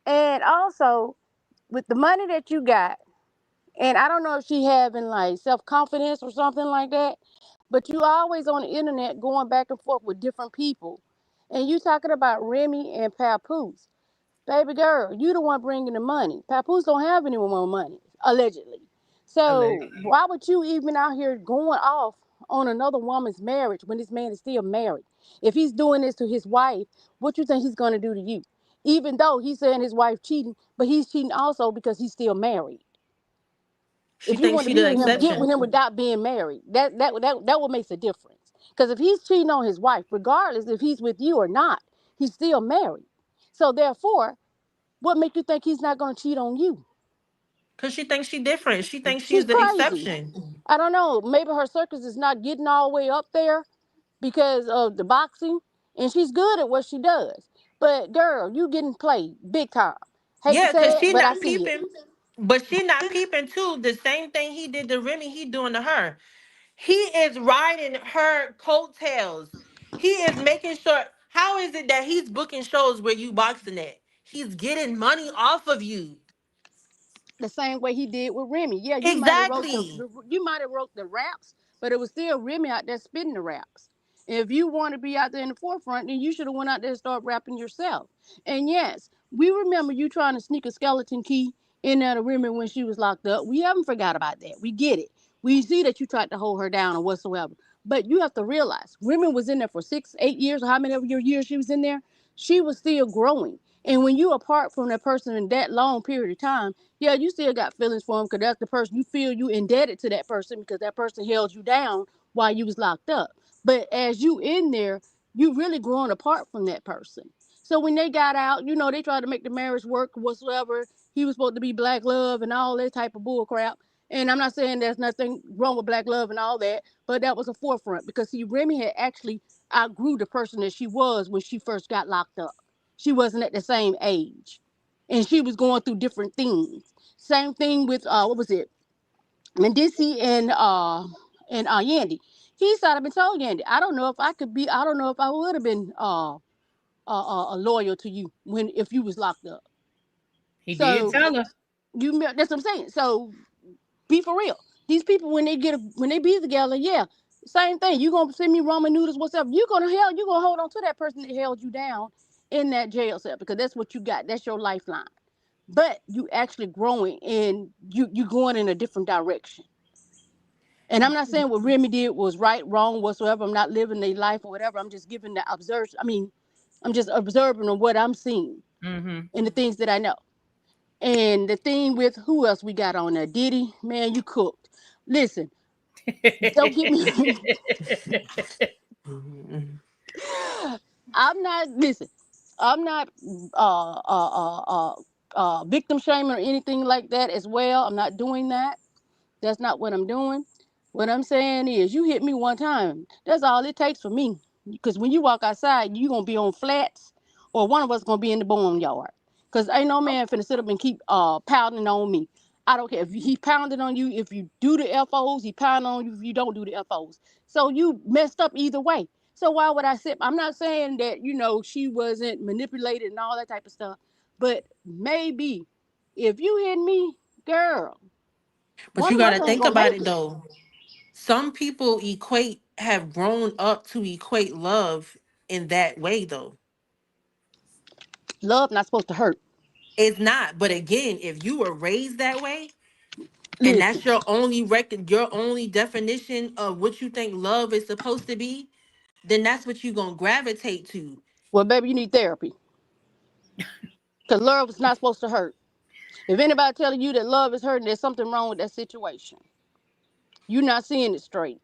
And also with the money that you got, and I don't know if she having like self confidence or something like that, but you always on the internet going back and forth with different people, and you talking about Remy and Papoose. Baby girl, you the one bringing the money. Papoose don't have any more money, allegedly. So Allegedly. why would you even out here going off on another woman's marriage when this man is still married? If he's doing this to his wife, what you think he's gonna do to you? Even though he's saying his wife cheating, but he's cheating also because he's still married. She If you thinks want to she be the with him, get with exception. him without being married. That what makes a difference. Because if he's cheating on his wife, regardless if he's with you or not, he's still married. So therefore, what makes you think he's not going to cheat on you? Because she thinks she different. She thinks She's she's the crazy. exception. I don't know. Maybe her circus is not getting all the way up there because of the boxing, and she's good at what she does. But girl, you getting played big time. Hate to Yeah, say cause it, she but I not see it. peeping. But she not peeping too. The same thing he did to Remy, he doing to her. He is riding her coattails. He is making sure. How is it that he's booking shows where you boxing at? He's getting money off of you. The same way he did with Remy. Yeah, Exactly. you might have wrote the raps, but it was still Remy out there spitting the raps. If you want to be out there in the forefront, then you should have went out there and started rapping yourself. And yes, we remember you trying to sneak a skeleton key in there to Remy when she was locked up. We haven't forgot about that. We get it. We see that you tried to hold her down or whatsoever. But you have to realize Remy was in there for 6, 8 years, or how many of your years she was in there. She was still growing. And when you apart from that person in that long period of time, yeah, you still got feelings for him because that's the person you feel you indebted to that person because that person held you down while you was locked up. But as you in there, you really growing apart from that person. So when they got out, they tried to make the marriage work whatsoever. He was supposed to be black love and all that type of bull crap. And I'm not saying there's nothing wrong with black love and all that, but that was a forefront because see, Remy had actually outgrew the person that she was when she first got locked up. She wasn't at the same age. And she was going through different things. Same thing with what was it? Medici and Yandy. He sat up and told Yandy, I don't know if I would have been loyal to you when if you was locked up. He did So tell her. that's what I'm saying. So be for real. These people when they be together, yeah, same thing. You gonna send me ramen noodles, whatever. You gonna hold on to that person that held you down in that jail cell because that's what you got. That's your lifeline. But you actually growing and you going in a different direction. And I'm not saying what Remy did was right, wrong, whatsoever. I'm not living their life or whatever. I'm just giving the observation. I mean, I'm just observing on what I'm seeing Mm-hmm. and the things that I know. And the thing with who else we got on there? Diddy, man, you cooked. Listen, don't get me. Mhm. I'm not. Listen, I'm not victim shaming or anything like that as well. I'm not doing that. That's not what I'm doing. What I'm saying is, you hit me one time. That's all it takes for me. Because when you walk outside, you gonna be on flats, or one of us gonna be in the boneyard. Because ain't no man finna sit up and keep pounding on me. I don't care if he pounded on you. If you do the FOs, he pound on you. If you don't do the FOs, so you messed up either way. So why would I sit? I'm not saying that she wasn't manipulated and all that type of stuff, but maybe if you hit me, girl, But one you of got to us ain't think gonna about make it it. though. Some people have grown up to equate love in that way though. Love not supposed to hurt. It's not. But again, if you were raised that way and Listen, that's your only record, your only definition of what you think love is supposed to be, then that's what you're gonna gravitate to. well, baby, you need therapy because love is not supposed to hurt. If anybody telling you that love is hurting, there's something wrong with that situation. You're not seeing it straight.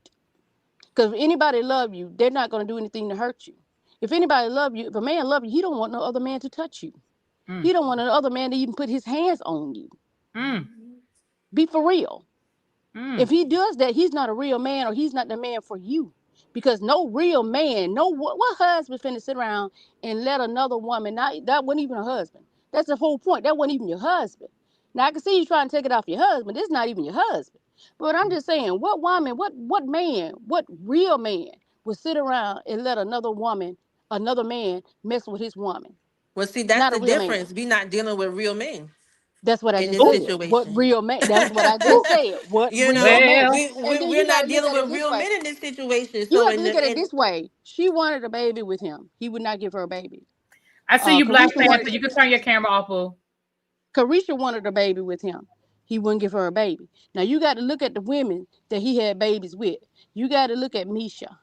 Because if anybody love you, they're not going to do anything to hurt you. If anybody love you, if a man love you, he don't want no other man to touch you. Mm, He don't want another man to even put his hands on you. mm, Be for real. If mm. he does that, he's not a real man or he's not the man for you. Because no real man, no what husband finna sit around and let another woman, not that wasn't even a husband. That's the whole point. That wasn't even your husband. Now I can see you trying to take it off your husband. This is not even your husband. But I'm just saying, what woman, what man, what real man would sit around and let another woman, another man mess with his woman? Well, see, that's Not a the real man. difference. We not dealing with real men That's what I in just this Ooh, said. What situation. real man? That's what I just said. What You real know, man? well, we, And we then we're you got not to look dealing at it with this real way. men in this situation. You So have to look at it this way. She wanted a baby with him. He would not give her a baby. I see you, Black Carisha Panther. wanted You can turn your camera off, boo. Carisha wanted a baby with him. He wouldn't give her a baby. Now you got to look at the women that he had babies with. You got to look at Misha.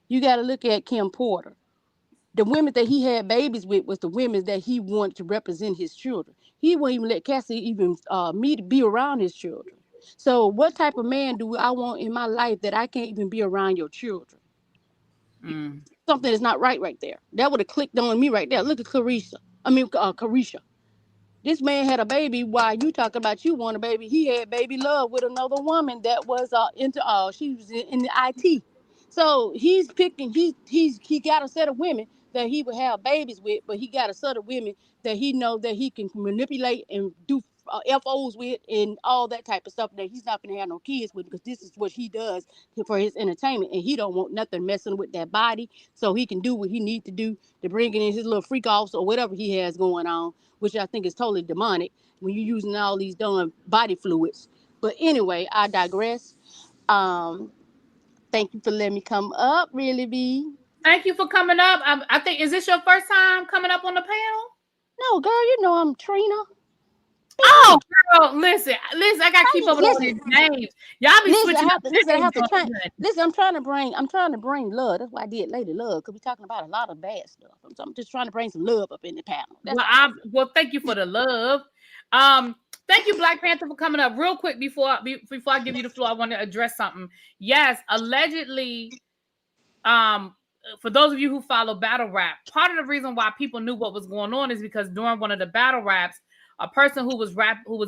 You got to look at Kim Porter. The women that he had babies with was the women that he wanted to represent his children. He wouldn't even let Cassie even me to be around his children. So what type of man do I want in my life that I can't even be around your children? Mm. Something is not right there. That would have clicked on me right there. Look at Carisha. I mean, Carisha. This man had a baby while you talking about you want a baby. He had baby love with another woman that was into she was in the IT. So he's picking he got a set of women that he would have babies with, but he got a set of women that he know that he can manipulate and do FOs with and all that type of stuff that he's not gonna have no kids with because this is what he does for his entertainment and he don't want nothing messing with that body so he can do what he need to do to bring in his little freak offs or whatever he has going on, which I think is totally demonic when you're using all these dumb body fluids. But anyway, I digress. Um, Thank you for letting me come up, really, B. Thank you for coming up. I think, is this your first time coming up on the panel? No, girl, you know I'm Trina. Oh, girl, listen, I gotta keep up with all these names. Y'all be switching up Listen, I names have to on try. here. Listen, I'm trying to bring love. That's why I did Lady Love, because we're talking about a lot of bad stuff. So I'm just trying to bring some love up in the panel. That's all. Well, thank you for the love. Thank you, Black Panther, for coming up. Real quick before I give you the floor, I want to address something. Yes, allegedly, for those of you who follow battle rap, part of the reason why people knew what was going on is because during one of the battle raps, a person who was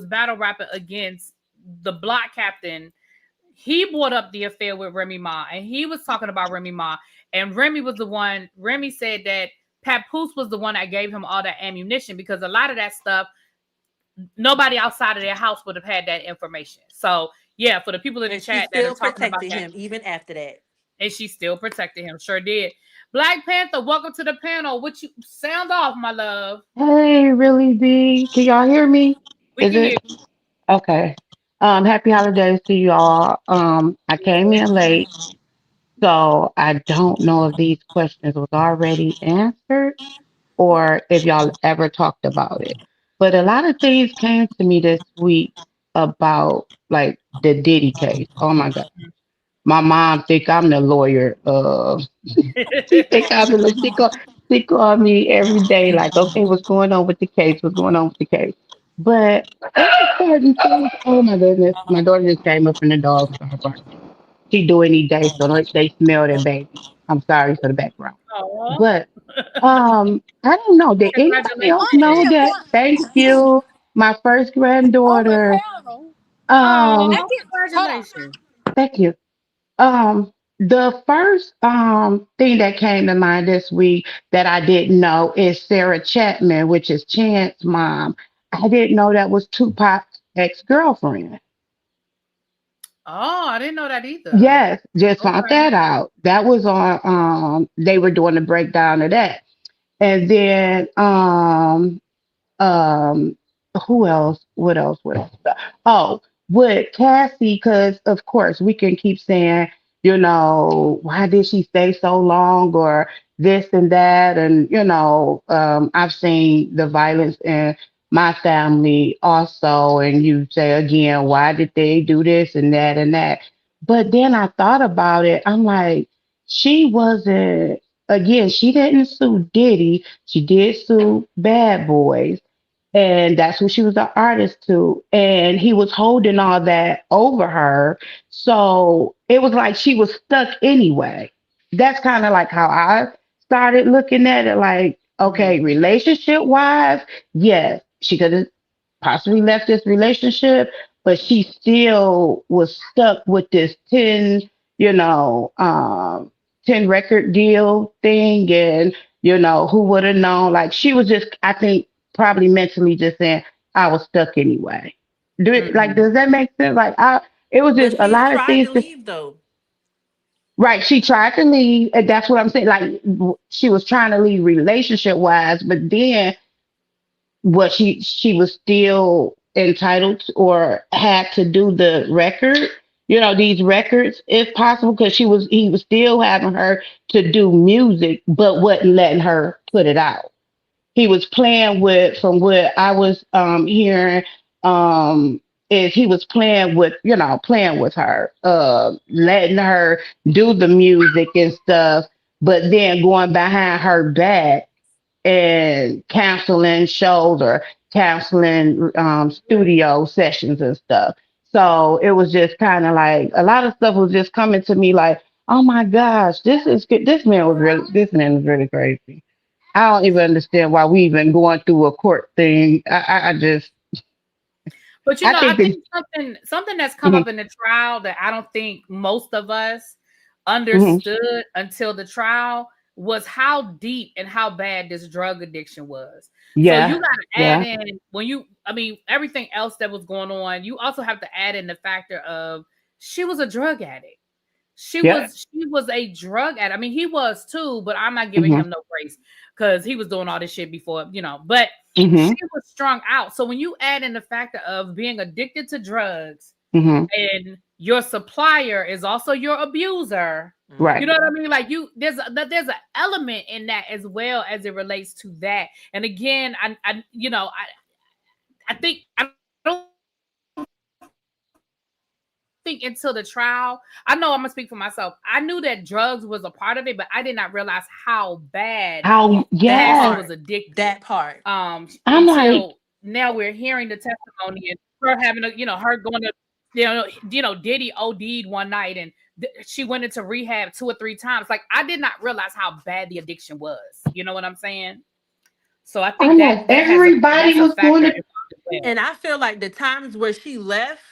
battle rapping against the block captain, he brought up the affair with Remy Ma, and he was talking about Remy Ma, and Remy said that Papoose was the one that gave him all that ammunition because a lot of that stuff, nobody outside of their house would have had that information. So yeah, for the people in the chat that are talking about that, him even after that. And she still protected him. Sure did. Black Panther, welcome to the panel. What you sound off, my love? Hey, really B. Can y'all hear me? We Is can hear it you. okay? Happy holidays to you all. I came in late, so I don't know if these questions was already answered or if y'all ever talked about it. But a lot of things came to me this week about like the Diddy case. Oh my God. My mom think I'm the lawyer. She think I'm the she call me every day like, okay, what's going on with the case? What's going on with the case? But certain things, oh my goodness, my daughter just came up in the dog for her birthday. She do any day, so they smell their baby. I'm sorry for the background. Oh, But I don't know. Did anybody else know congratulations. that? Thank you. My first On the granddaughter. panel. Um, Oh, congratulations. thank you. The first thing that came to mind this week that I didn't know is Sarah Chapman, which is Chance's mom. I didn't know that was Tupac's ex-girlfriend. Oh, I didn't know that either. Yes, just found Okay. that out. That was on they were doing a breakdown of that. And then um who else what else oh with Cassie, because of course we can keep saying, why did she stay so long or this and that, and I've seen the violence in my family also, and you say again, why did they do this and that and that. But then I thought about it, I'm like, she wasn't, again, she didn't sue Diddy, she did sue Bad Boys, and that's who she was the artist to. And he was holding all that over her. So it was like she was stuck anyway. That's kind of like how I started looking at it. Like, Mhm. okay, relationship wise, yes, she could have possibly left this relationship, but she still was stuck with this 10, 10 record deal thing. And, who would have known? Like, she was just, I think, probably mentally just saying, I was stuck anyway. Mhm. Does that make sense? It was But just a she's lot of tried things. to leave though. Right, she tried to leave, and that's what I'm saying. Like, she was trying to leave relationship wise, but then what she was still entitled or had to do the record, these records if possible, because he was still having her to do music, but wasn't letting her put it out. He was playing with, from what I was hearing, um, is he was playing with, playing with her, letting her do the music and stuff, but then going behind her back and canceling shows or canceling studio sessions and stuff. So it was just kind of like a lot of stuff was just coming to me like, oh my gosh, this man was really crazy. I don't even understand why we even going through a court thing. I just But I I think that think something that's come mhm, up in the trial that I don't think most of us mhm. understood until the trial was how deep and how bad this drug addiction was. So you Yeah, got to add yeah, in when you, I mean, everything else that was going on. You also have to add in the factor of she was a drug addict. yep. She was a drug addict. I mean, he was too, but I'm not giving Mhm, him no grace because he was doing all this shit before, you know. But she mhm, was strung out. So when you add in the factor of being addicted to drugs mhm. and your supplier is also your abuser, you Right. know Mhm. what I mean? Like there's an element in that as well as it relates to that. And again, I think I don't think until the trial, I know I'm gonna speak for myself. I knew that drugs was a part of it, but I did not realize how bad How That that she yes. was part. addicted. That part. I'm like, Until now we're hearing the testimony and her having a, her going to, Diddy OD'd one night and she went into rehab 2 or 3 times. Like I did not realize how bad the addiction was. You know what I'm saying? So I think I'm like that everybody that's a was doing factor it. involved as well. And I feel like the times where she left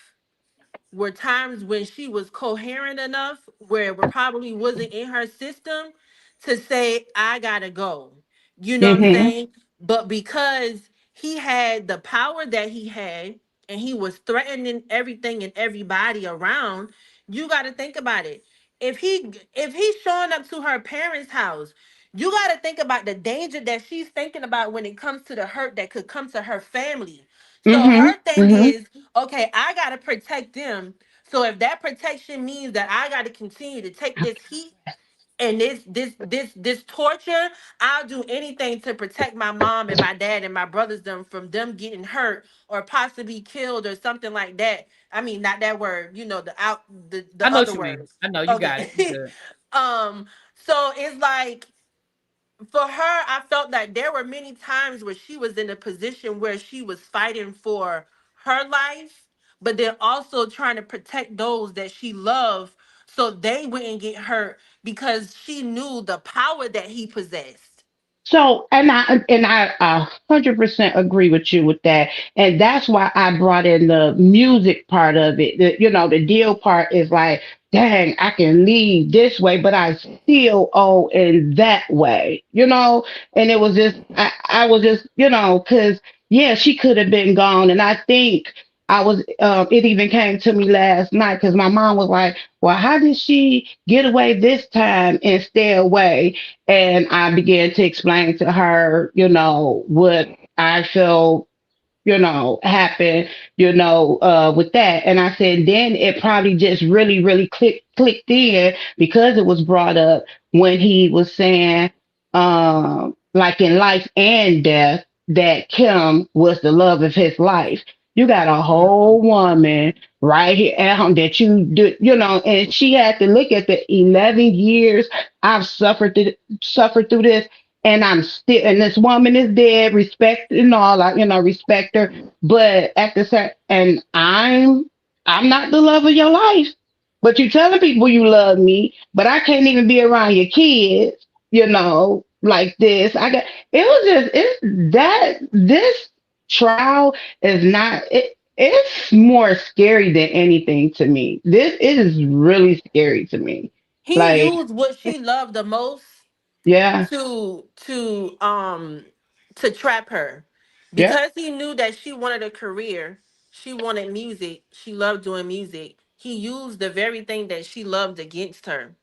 were times when she was coherent enough where it probably wasn't in her system to say, I gotta go. You know what I'm Mhm. saying? But because he had the power that he had and he was threatening everything and everybody around, you gotta think about it. If he's showing up to her parents' house, you gotta think about the danger that she's thinking about when it comes to the hurt that could come to her family. So Mhm. her thing Mhm. is, okay, I gotta protect them. So if that protection means that I gotta continue to take this heat and this torture, I'll do anything to protect my mom and my dad and my brothers them from them getting hurt or possibly killed or something like that. I mean, not that word, I the know what other you mean. words. I know you got it. You Okay. good. um, so it's like for her, I felt that there were many times where she was in a position where she was fighting for her life, but then also trying to protect those that she loved so they wouldn't get hurt because she knew the power that he possessed. So, and I 100% agree with you with that, and that's why I brought in the music part of it. The deal part is like, dang, I can leave this way, but I still owe in that way. And it was just, I was just, because yeah, she could have been gone, and I think I was. It even came to me last night because my mom was like, "Well, how did she get away this time and stay away?" And I began to explain to her, what I felt, happened, with that. And I said, then it probably just really, really clicked in because it was brought up when he was saying, like in life and death, that Kim was the love of his life. You got a whole woman right here at home that you do, and she had to look at the 11 years I've suffered through this, and I'm still, and this woman is dead, respect and all, I, respect her, but at the same, and I'm not the love of your life, but you telling people you love me, but I can't even be around your kids, like this. It was just, it's that this trial is not, it's more scary than anything to me. This it is really scary to me. He Like, used what she loved the most yeah, to to um to trap her yeah. because he knew that she wanted a career, she wanted music, she loved doing music. He used the very thing that she loved against her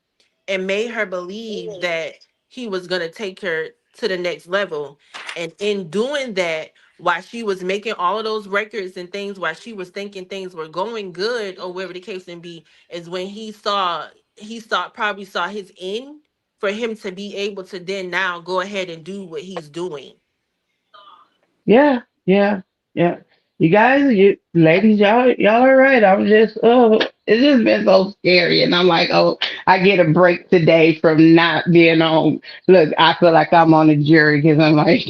and made her believe that he was going to take her to the next level. And in doing that, while she was making all of those records and things, while she was thinking things were going good or whatever the case may be, is when probably saw his end for him to be able to then now go ahead and do what he's doing. Yeah, yeah, yeah. You guys, you ladies, y'all are right. I'm just, it's just been so scary, and I'm like, oh, I get a break today from not being on. Look, I feel like I'm on a jury because I'm like,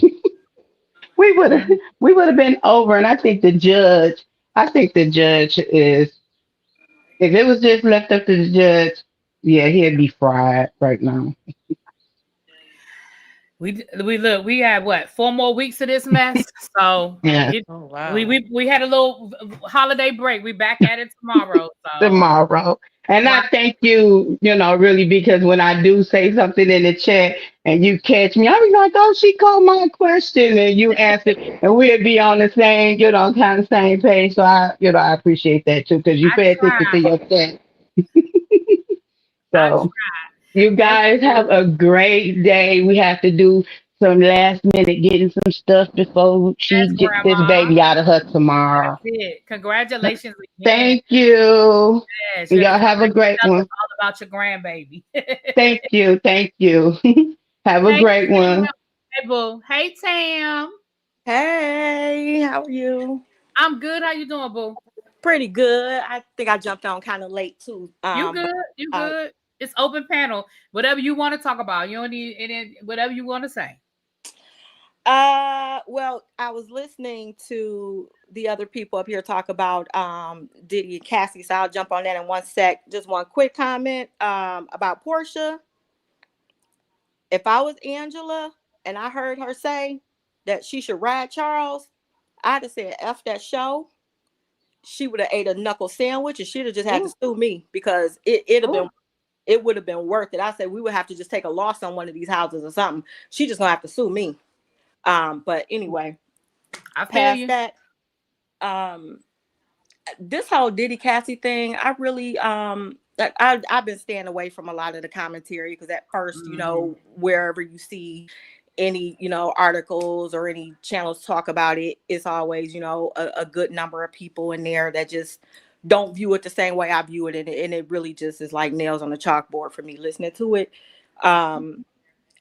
we would have, Mhm. we would have been over, and I think the judge is, if it was just left up to the judge, yeah, he'd be fried right now. We had what 4 more weeks of this mess. So Yeah, Oh wow. we had a little holiday break. We back at it tomorrow. So tomorrow. And right, I thank you, really, because when I do say something in the chat and you catch me, I'll be like, oh, she called my question and you answered, and we'll be on the same, kind of same page. So I appreciate that too, because you I pay attention to try. your chat. I So you try. guys have a great day. We have to do some last minute getting some stuff before Yes, she gets this Grandma. baby out of her That's tomorrow. it. Congratulations again. Thank you. Yes, you have to Y'all come have a back and great tell us one. all about your grandbaby. Thank you. Thank you. Have a Hey, great Tam. one. Hey, boo. Hey, Tam. Hey, how are you? I'm good. How you doing, boo? Pretty good. I think I jumped on kind of late too. You good? You Uh, good? It's open panel. Whatever you want to talk about. You don't need any. Whatever you want to say. well, I was listening to the other people up here talk about Diddy and Cassie, so I'll jump on that in one sec. Just one quick comment about Porsha. If I was Angela and I heard her say that she should ride Charles, I'd have said F that show. She would have ate a knuckle sandwich and she'd have just had to Ooh, sue me because it ooh. would have been worth it. I said we would have to just take a loss on one of these houses or something. She just gonna have to sue me. But anyway, I feel past you. that, this whole Diddy Cassie thing, I really I've been staying away from a lot of the commentary because at first, Mhm. wherever you see any, articles or any channels talk about it, it's always, a good number of people in there that just don't view it the same way I view it. And it really just is like nails on the chalkboard for me listening to it. Um,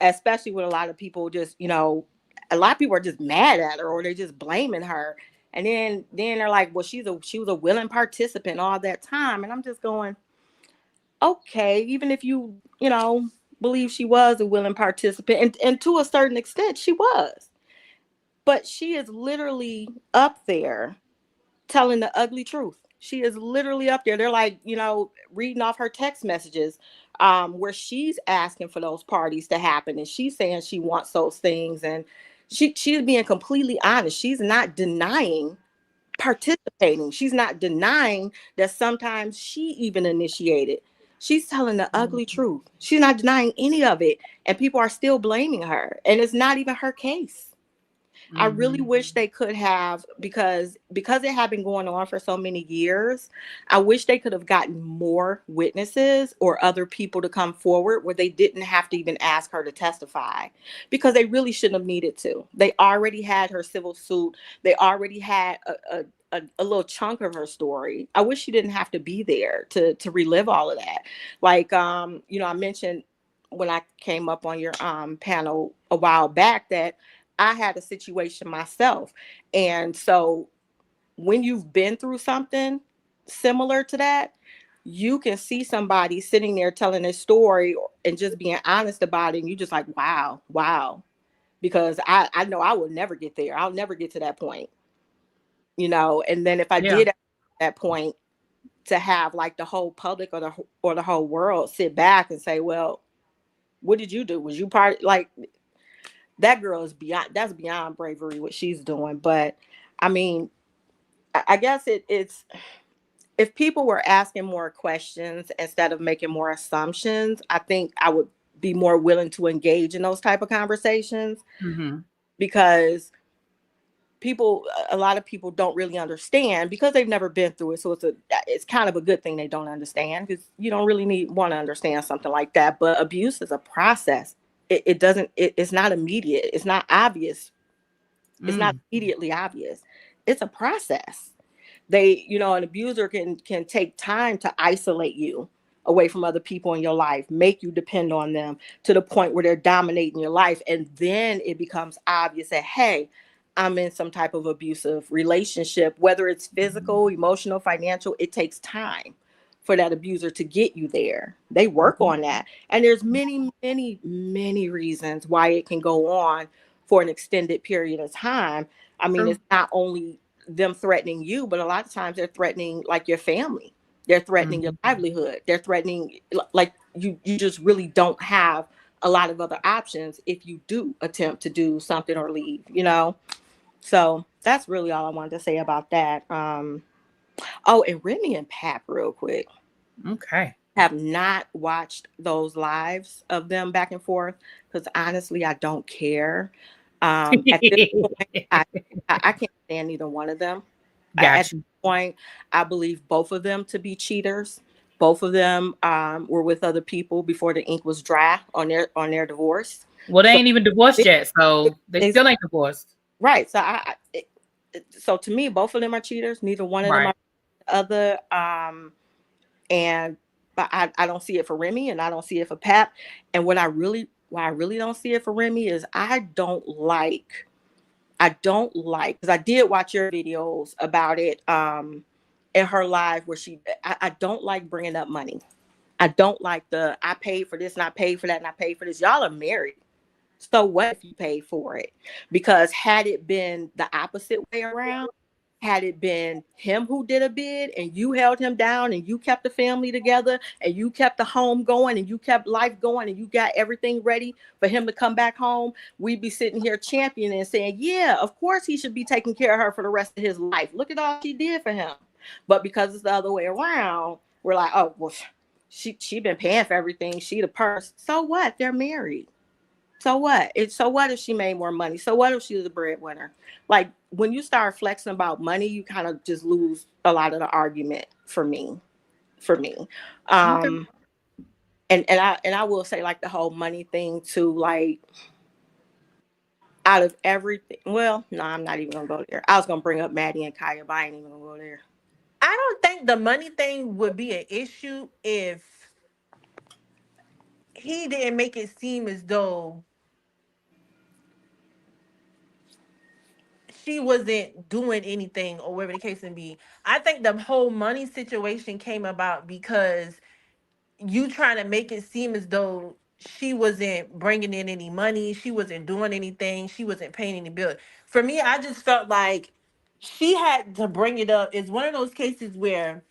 Especially with a lot of people just, a lot of people are just mad at her or they're just blaming her. And then they're like, well, she was a willing participant all that time. And I'm just going, okay, even if you believe she was a willing participant, and to a certain extent she was, but she is literally up there telling the ugly truth. She is literally up there. They're like, reading off her text messages, where she's asking for those parties to happen, and she's saying she wants those things, and she's being completely honest. She's not denying participating. She's not denying that sometimes she even initiated. She's telling the ugly truth. She's not denying any of it, and people are still blaming her, and it's not even her case. I really Mhm. wish they could have, because it had been going on for so many years. I wish they could have gotten more witnesses or other people to come forward where they didn't have to even ask her to testify, because they really shouldn't have needed to. They already had her civil suit. They already had a little chunk of her story. I wish she didn't have to be there to relive all of that. Like, I mentioned when I came up on your panel a while back that I had a situation myself. And so when you've been through something similar to that, you can see somebody sitting there telling their story and just being honest about it. And you just like, wow, wow. Because I know I will never get there. I'll never get to that point, And then if I Yeah. did at that point, to have like the whole public or the whole world sit back and say, well, what did you do? Was you part, like, that girl is that's beyond bravery what she's doing. But I mean, I guess it's, if people were asking more questions instead of making more assumptions, I think I would be more willing to engage in those type of conversations, Mhm. because a lot of people don't really understand because they've never been through it. So it's kind of a good thing they don't understand, because you don't really want to understand something like that. But abuse is a process. It's not immediate. It's not obvious. It's not Mm. immediately obvious. It's a process. An abuser can take time to isolate you away from other people in your life, make you depend on them to the point where they're dominating your life. And then it becomes obvious that, hey, I'm in some type of abusive relationship, whether it's physical, emotional, financial. It takes time for that abuser to get you there. They work on that. And there's many, many, many reasons why it can go on for an extended period of time. I mean, True. it's not only them threatening you, but a lot of times they're threatening like your family. They're threatening your Mhm. livelihood. They're threatening, like, you just really don't have a lot of other options if you do attempt to do something or leave, you know. So that's really all I wanted to say about that. Oh, and Remy and Pap, real quick. Okay. Have not watched those lives of them back and forth because honestly, I don't care. At this point, I can't stand either one of them. At Got you. this point, I believe both of them to be cheaters. Both of them were with other people before the ink was dry on their divorce. Well, they So ain't even divorced yet, so they still ain't divorced. right. So so to me, both of them are cheaters. Neither one of them are the other. But I don't see it for Remy, and I don't see it for Pap. And why I really don't see it for Remy is I don't like, because I did watch your videos about it in her live where I don't like bringing up money. I don't like I paid for this and I paid for that and I paid for this. Y'all are married. So what if you paid for it? Because had it been the opposite way around, had it been him who did a bid and you held him down and you kept the family together and you kept the home going and you kept life going and you got everything ready for him to come back home, we'd be sitting here championing and saying, yeah, of course he should be taking care of her for the rest of his life. Look at all she did for him. But because it's the other way around, we're like, oh, well, she been paying for everything. She the purse. So what? They're married. So what? So what if she made more money? So what if she was a breadwinner? Like when you start flexing about money, you kind of just lose a lot of the argument for me. And I will say like the whole money thing too, like out of everything. Well, no, I'm not even gonna go there. I was gonna bring up Maddie and Khia, but I ain't even gonna go there. I don't think the money thing would be an issue if he didn't make it seem as though she wasn't doing anything or whatever the case may be. I think the whole money situation came about because you trying to make it seem as though she wasn't bringing in any money, she wasn't doing anything, she wasn't paying any bills. For me, I just felt like she had to bring it up. It's one of those cases where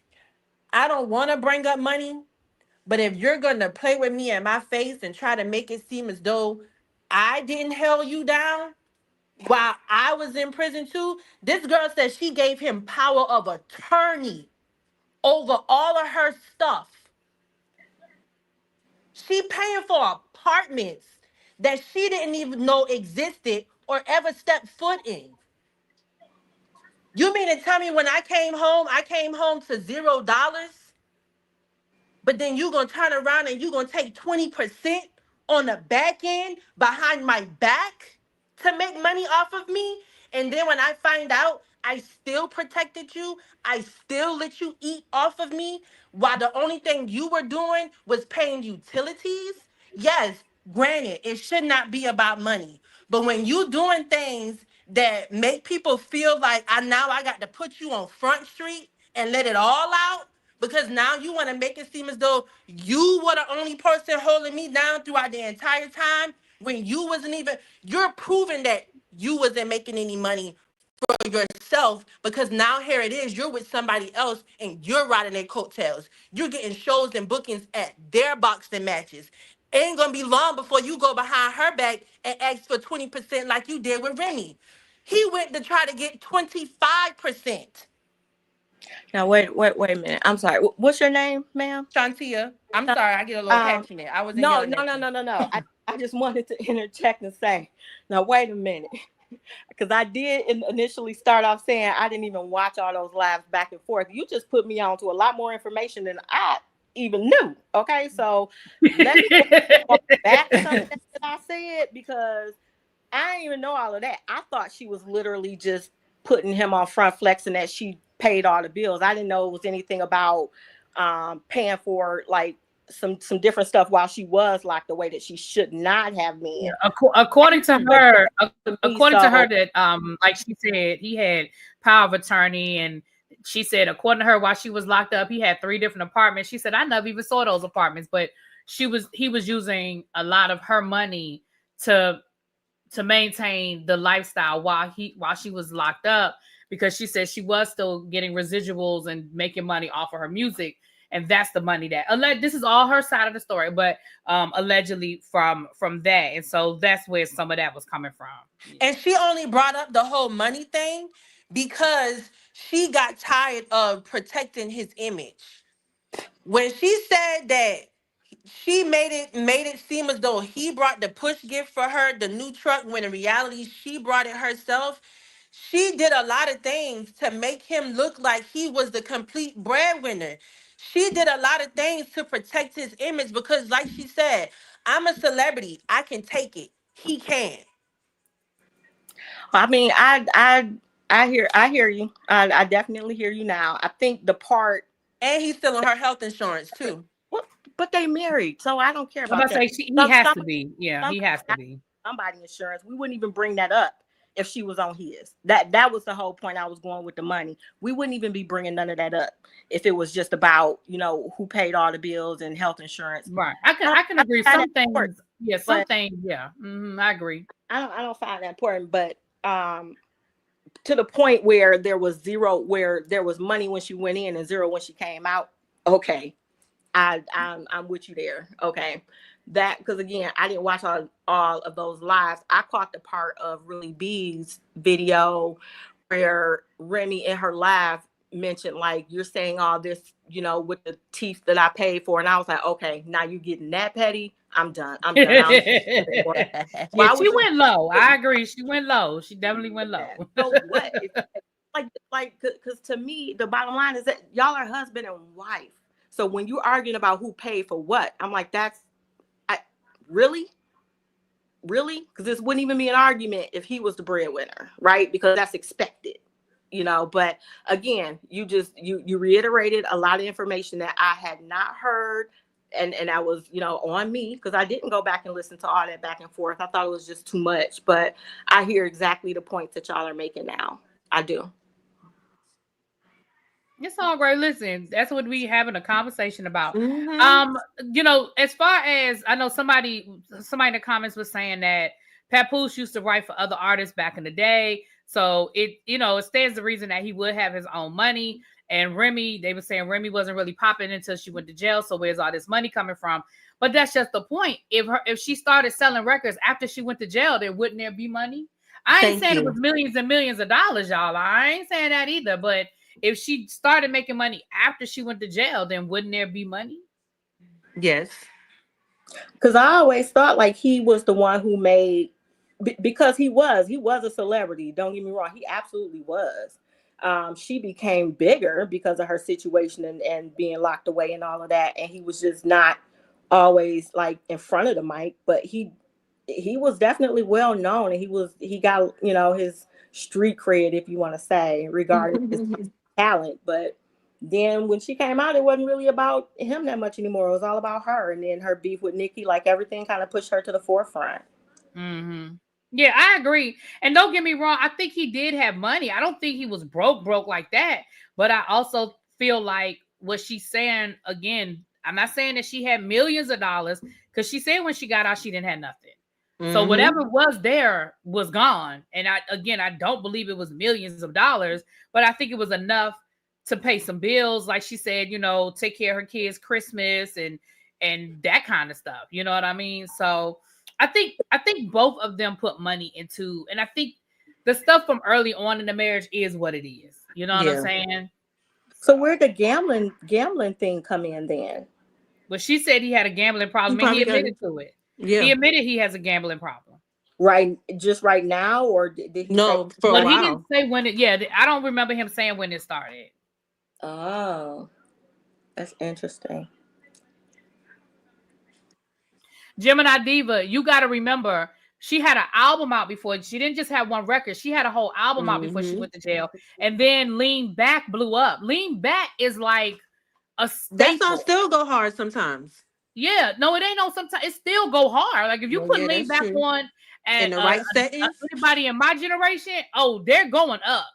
I don't want to bring up money, but if you're going to play with me in my face and try to make it seem as though I didn't held you down while I was in prison too, this girl said she gave him power of attorney over all of her stuff. She paying for apartments that she didn't even know existed or ever stepped foot in. You mean to tell me when I came home to $0, but then you gonna turn around and you gonna take 20% on the back end behind my back to make money off of me? And then when I find out I still protected you, I still let you eat off of me while the only thing you were doing was paying utilities? Yes, granted, it should not be about money. But when you doing things that make people feel like I got to put you on Front Street and let it all out, because now you want to make it seem as though you were the only person holding me down throughout the entire time when you wasn't even, you're proving that you wasn't making any money for yourself, because now here it is, you're with somebody else and you're riding their coattails. You're getting shows and bookings at their boxing matches. Ain't gonna be long before you go behind her back and ask for 20% like you did with Remy. He went to try to get 25%. Now wait a minute. I'm sorry. What's your name, ma'am? Shantia, I'm sorry, I get a little passionate. I wasn't No. yelling at you. I just wanted to interject and say, now wait a minute. Because I did initially start off saying I didn't even watch all those lives back and forth. You just put me on to a lot more information than I even knew. Okay, so let me go back something that I said, because I didn't even know all of that. I thought she was literally just putting him on front, flexing that she paid all the bills. I didn't know it was anything about paying for like some different stuff while she was locked away that she should not have been. Yeah, according to her, that like she said, he had power of attorney, and she said according to her, while she was locked up, he had 3 different apartments. She said I never even saw those apartments, but he was using a lot of her money to maintain the lifestyle while she was locked up, because she said she was still getting residuals and making money off of her music. and that's the money that this is all her side of the story, but allegedly from that, and so that's where some of that was coming from. And she only brought up the whole money thing because she got tired of protecting his image. When she said that she made it seem as though he brought the push gift for her, the new truck, when in reality she brought it herself. She did a lot of things to make him look like he was the complete breadwinner. She did a lot of things to protect his image because, like she said, I'm a celebrity. I can take it. He can't. I mean, I hear you. I definitely hear you now. I think the part, and he's still on her health insurance too. Well, but they married, so I don't care about I'm about that. To say, he has to be. Yeah, he has to be. Somebody insurance. We wouldn't even bring that up if she was on his. That was the whole point I was going with the money. We wouldn't even be bringing none of that up if it was just about, you know, who paid all the bills and health insurance. Right. I can agree. Some things, yeah. Some things, yeah. I agree. I don't find that important, but to the point where there was zero, where there was money when she went in and zero when she came out. Okay, I'm with you there. Okay, that, because again, I didn't watch all of those lives. I caught the part of Really B's video where Remy in her live mentioned, like, you're saying all this, you know, with the teeth that I paid for, and I was like, okay, now you're getting that petty. I'm done. Yeah, she went low. I agree. She went low. She definitely went low. So what? Like, because to me, the bottom line is that y'all are husband and wife. So when you're arguing about who paid for what, I'm like, really? Because this wouldn't even be an argument if he was the breadwinner, right? Because that's expected, you know. But again, you reiterated a lot of information that I had not heard. And that was, you know, on me, because I didn't go back and listen to all that back and forth. I thought it was just too much, but I hear exactly the points that y'all are making now. I do. It's all great. Listen, that's what we having a conversation about. Mm-hmm. You know, as far as I know, somebody in the comments was saying that Papoose used to write for other artists back in the day. So it stands to reason that he would have his own money. And Remy, they were saying Remy wasn't really popping until she went to jail. So where's all this money coming from? But that's just the point. If she started selling records after she went to jail, then wouldn't there be money? I ain't saying it was millions and millions of dollars, y'all. I ain't saying that either. But if she started making money after she went to jail, then wouldn't there be money? Yes. Because I always thought like he was the one who made, because he was a celebrity. Don't get me wrong. He absolutely was. She became bigger because of her situation and being locked away and all of that. And he was just not always like in front of the mic, but he was definitely well known, and he got, you know, his street cred, if you want to say, regarding his talent. But then when she came out, it wasn't really about him that much anymore. It was all about her. And then her beef with Nicki, like everything kind of pushed her to the forefront. Mm-hmm. Yeah, I agree. And don't get me wrong, I think he did have money. I don't think he was broke like that. But I also feel like what she's saying, again, I'm not saying that she had millions of dollars, because she said when she got out, she didn't have nothing. Mm-hmm. So whatever was there was gone. And I don't believe it was millions of dollars, but I think it was enough to pay some bills. Like she said, you know, take care of her kids' Christmas and that kind of stuff. You know what I mean? So I think both of them put money into, and I think the stuff from early on in the marriage is what it is. You know what I'm saying? So where'd the gambling thing come in then? Well, she said he had a gambling problem, and he admitted to it. Yeah. He admitted he has a gambling problem. Right, just right now, or did he? No, for a while. He didn't say when it. Yeah, I don't remember him saying when it started. Oh, that's interesting. Gemini Diva, you got to remember, she had an album out before. She didn't just have one record. She had a whole album out before she went to jail. And then Lean Back blew up. Lean Back is like a staple. That song still go hard sometimes. Yeah, no, it ain't no sometimes. It still go hard. Like if you put Lean Back on and in the right settings, everybody in my generation, oh, they're going up.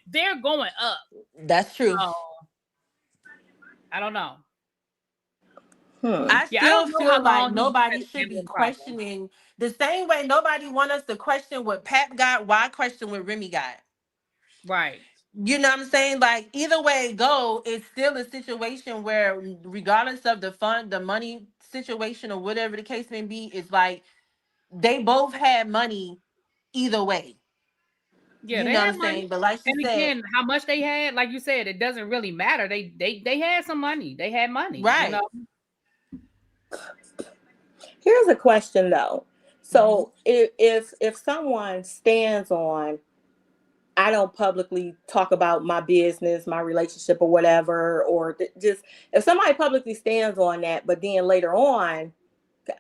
They're going up. That's true. I don't know. I still feel like nobody should be questioning the same way nobody want us to question what Pap got, why question what Remy got. Right. You know what I'm saying? Like either way it go, it's still a situation where regardless of the money situation or whatever the case may be, it's like they both had money either way. Yeah, You they know what had I'm money. saying? But like she And said, again, how much they had, like you said, it doesn't really matter. They had some money. They had money, you right. know. Here's a question though. So if someone stands on, I don't publicly talk about my business, my relationship, or whatever, or just if somebody publicly stands on that, but then later on,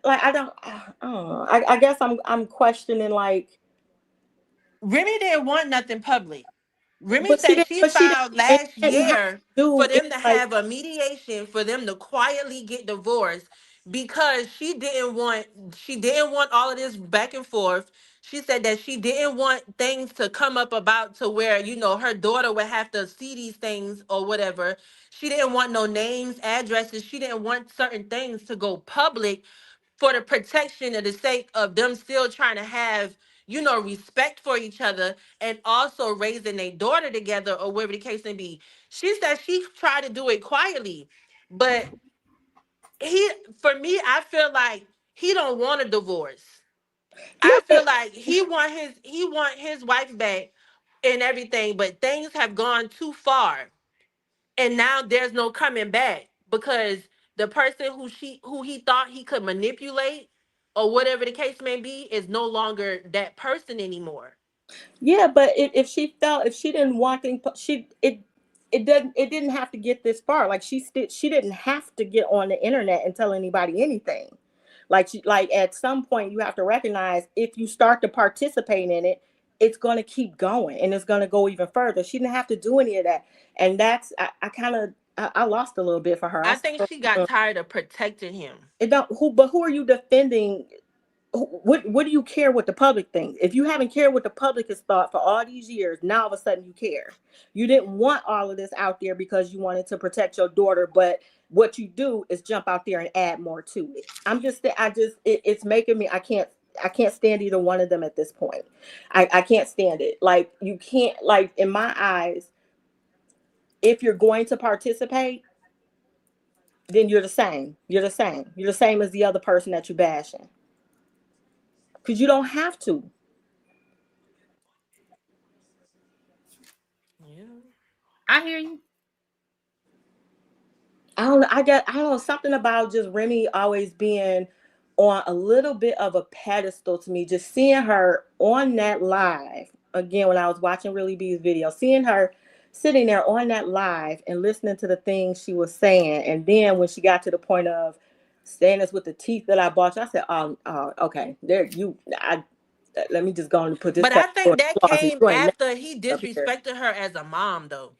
like I don't know. I guess I'm questioning like, Remy didn't want nothing public. Remy but she said didn't. she But she didn't. filed It last didn't have to year for do. It's them to like have a mediation for them to quietly get divorced because she didn't want all of this back and forth. She said that she didn't want things to come up about to where, her daughter would have to see these things or whatever. She didn't want no names, addresses. She didn't want certain things to go public for the protection of the sake of them still trying to have, respect for each other and also raising their daughter together or whatever the case may be. She said she tried to do it quietly, but for me, I feel like he don't want a divorce. no. I feel like he want his wife back and everything, but things have gone too far and now there's no coming back because the person who he thought he could manipulate or whatever the case may be is no longer that person anymore. Yeah, but if she didn't want things, it didn't have to get this far. Like she didn't have to get on the internet and tell anybody anything. Like at some point you have to recognize if you start to participate in it, it's going to keep going and it's going to go even further. She didn't have to do any of that, and that's I kind of I lost a little bit for her. I I said, think she got tired of protecting him. it don't who are you defending? What do you care what the public thinks? If you haven't cared what the public has thought for all these years, now all of a sudden you care. You didn't want all of this out there because you wanted to protect your daughter, but what you do is jump out there and add more to it. It's making me, I can't stand either one of them at this point. I can't stand it. Like you can't, like in my eyes, if you're going to participate, then you're the same. You're the same. You're the same as the other person that you're bashing. Because you don't have to. Yeah. I hear you. I don't know. I don't know, something about just Remy always being on a little bit of a pedestal to me. Just seeing her on that live again when I was watching Really B's video, seeing her sitting there on that live and listening to the things she was saying, and then when she got to the point of saying this with the teeth that I bought you, I said, okay, there you. Let me just go and put this But cat I in think the that closet. came You ain't never after he up here. disrespected her as a mom, though.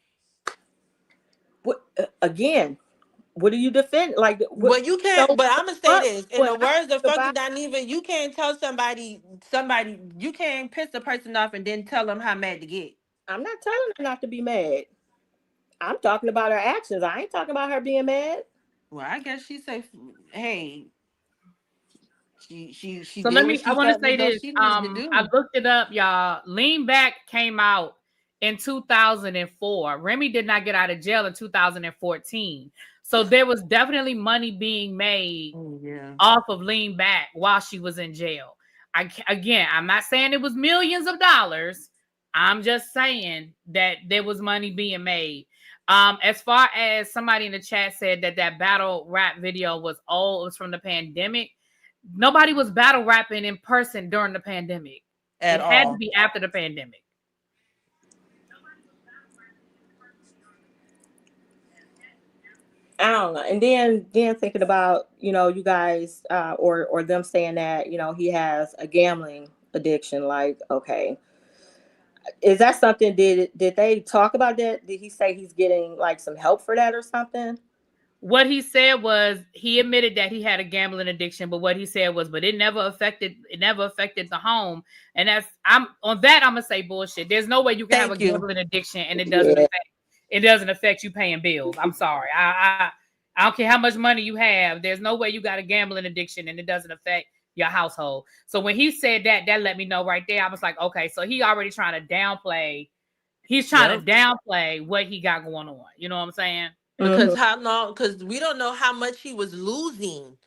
What, again? What do you defend? Like what? Well, you can't. So But I'm gonna say what? this in When the I words of think Funky about, Dineva, you can't tell somebody you can't piss the person off and then tell them how mad to get. I'm not telling her not to be mad. I'm talking about her actions. I ain't talking about her being mad. Well, I guess she said, "Hey, she So did what I she want to felt say as though this. she needed to I do." looked it up, y'all. Lean Back came out in 2004. Remy did not get out of jail in 2014. So there was definitely money being made Oh, yeah. off of Lean Back while she was in jail. I'm not saying it was millions of dollars. I'm just saying that there was money being made. As far as somebody in the chat said that battle rap video was old, it was from the pandemic. Nobody was battle rapping in person during the pandemic. At It had to all. be after the pandemic. I don't know. And then thinking about you guys or them saying that he has a gambling addiction. Like, okay, is that something? Did they talk about that? Did he say he's getting like some help for that or something? What he said was he admitted that he had a gambling addiction, but what he said was, but it never affected the home. And I'm gonna say bullshit. There's no way you can have a Thank you. gambling addiction and Yeah. it doesn't affect you paying bills. I'm sorry. I don't care how much money you have. There's no way you got a gambling addiction and it doesn't affect your household. So when he said that let me know right there. I was like, okay, so he already trying to downplay He's trying to downplay what he got going on. You know what I'm saying? Because how long? Because we don't know how much he was losing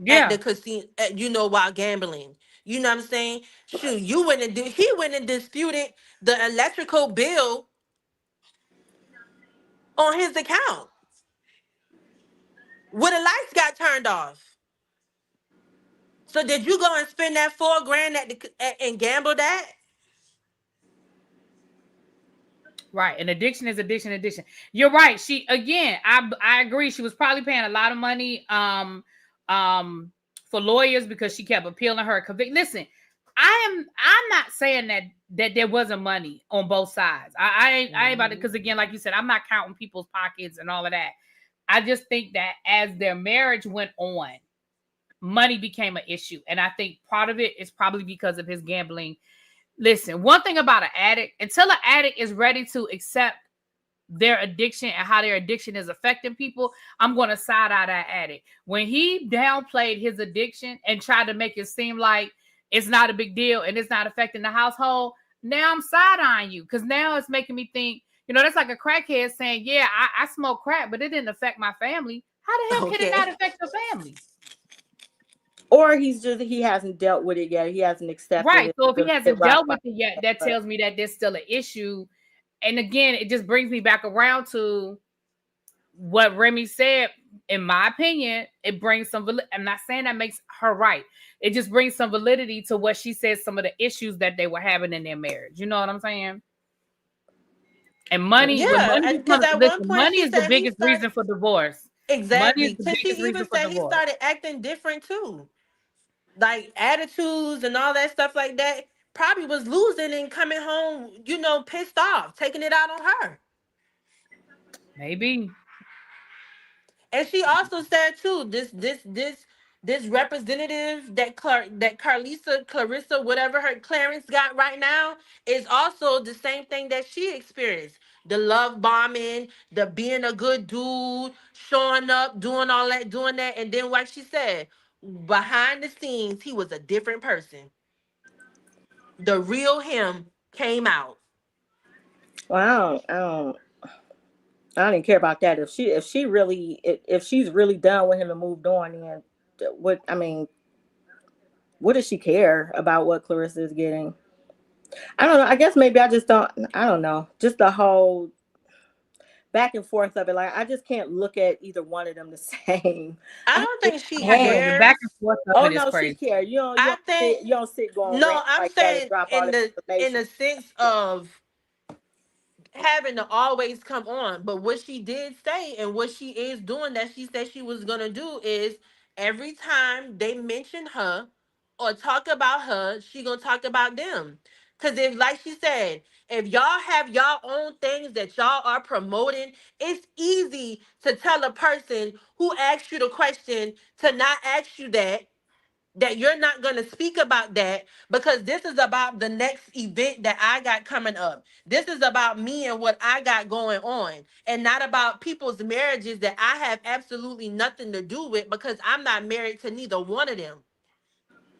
at Yeah. the casino, while gambling. You know what I'm saying? Shoot, he went and disputed the electrical bill on his account when the lights got turned off. So did you go and spend that $4,000 and gamble that? Right. And addiction is addiction. You're right. She, again, I agree. She was probably paying a lot of money for lawyers because she kept appealing her conviction. Listen, I'm not saying that there wasn't money on both sides. I ain't about it, because again, like you said, I'm not counting people's pockets and all of that. I just think that as their marriage went on, money became an issue. And I think part of it is probably because of his gambling. Listen, one thing about an addict, until an addict is ready to accept their addiction and how their addiction is affecting people, I'm going to side eye that addict. When he downplayed his addiction and tried to make it seem like it's not a big deal and it's not affecting the household, now I'm side-eyeing you, because now it's making me think, that's like a crackhead saying, yeah, I smoke crack, but it didn't affect my family. How the hell can it not affect your family? Or he hasn't dealt with it yet. He hasn't accepted it. Right. So if he hasn't dealt with it yet, that tells me that there's still an issue. And again, it just brings me back around to what Remy said. In my opinion, it brings some I'm not saying that makes her right. It just brings some validity to what she says, some of the issues that they were having in their marriage. You know what I'm saying? And money, money is the biggest reason for divorce. Exactly. Because she even said he started acting different too. Like attitudes and all that stuff like that. Probably was losing and coming home, pissed off, taking it out on her. Maybe. And she also said too, this representative that Clarissa, whatever her Clarence got right now, is also the same thing that she experienced. The love bombing, the being a good dude, showing up, doing all that, doing that. And then like she said, behind the scenes, he was a different person. The real him came out. Well, I don't even care about that. If she's really done with him and moved on, then what does she care about what Clarissa is getting? I don't know. I guess maybe I just don't. I don't know. Just the whole back and forth of it. Like, I just can't look at either one of them the same. I don't think she cares. The back and forth of it is crazy. She cares. You don't sit going. No, I'm saying in the sense of having to always come on. But what she did say and what she is doing that she said she was gonna do is every time they mention her or talk about her, she gonna talk about them. Cause if, like she said, if y'all have y'all own things that y'all are promoting, it's easy to tell a person who asks you the question to not ask you that you're not going to speak about that, because this is about the next event that I got coming up. This is about me and what I got going on, and not about people's marriages that I have absolutely nothing to do with, because I'm not married to neither one of them.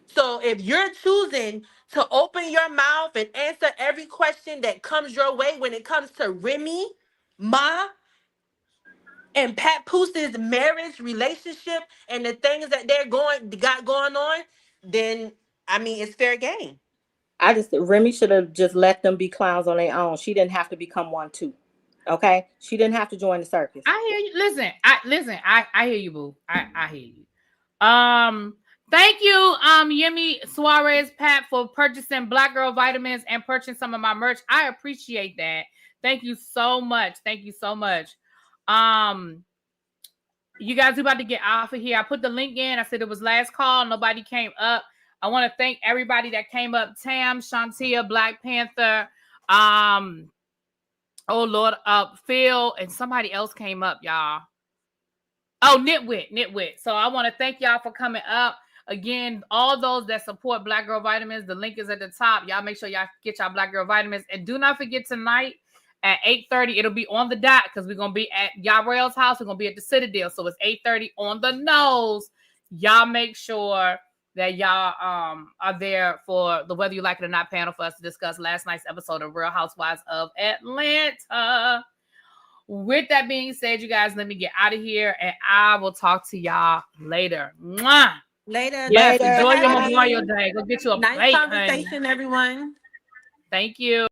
So if you're choosing to open your mouth and answer every question that comes your way when it comes to Remy, Ma, and Papoose's marriage relationship and the things that got going on, then it's fair game. Remy should have just let them be clowns on their own. She didn't have to become one too. Okay, she didn't have to join the circus. I hear you. I hear you, boo. I hear you. Thank you, Yemi Suarez Pat, for purchasing Black Girl Vitamins and purchasing some of my merch. I appreciate that. Thank you so much. You guys are about to get off of here. I put the link in. I said it was last call. Nobody came up. I want to thank everybody that came up. Tam, Shantia, Black Panther, oh Lord, Phil, and somebody else came up, y'all. Oh, Nitwit. So I want to thank y'all for coming up. Again, all those that support Black Girl Vitamins, the link is at the top. Y'all make sure y'all get y'all Black Girl Vitamins. And do not forget tonight at 8:30, it'll be on the dot, because we're going to be at Yarrell's house. We're going to be at the Citadel. So it's 8:30 on the nose. Y'all make sure that y'all are there for the Whether You Like It or Not panel for us to discuss last night's episode of Real Housewives of Atlanta. With that being said, you guys, let me get out of here, and I will talk to y'all later. Mwah! Later. Yes, Later. enjoy your Bye. Memorial Day. Go get you a Nice plate, conversation, honey. everyone. Thank you.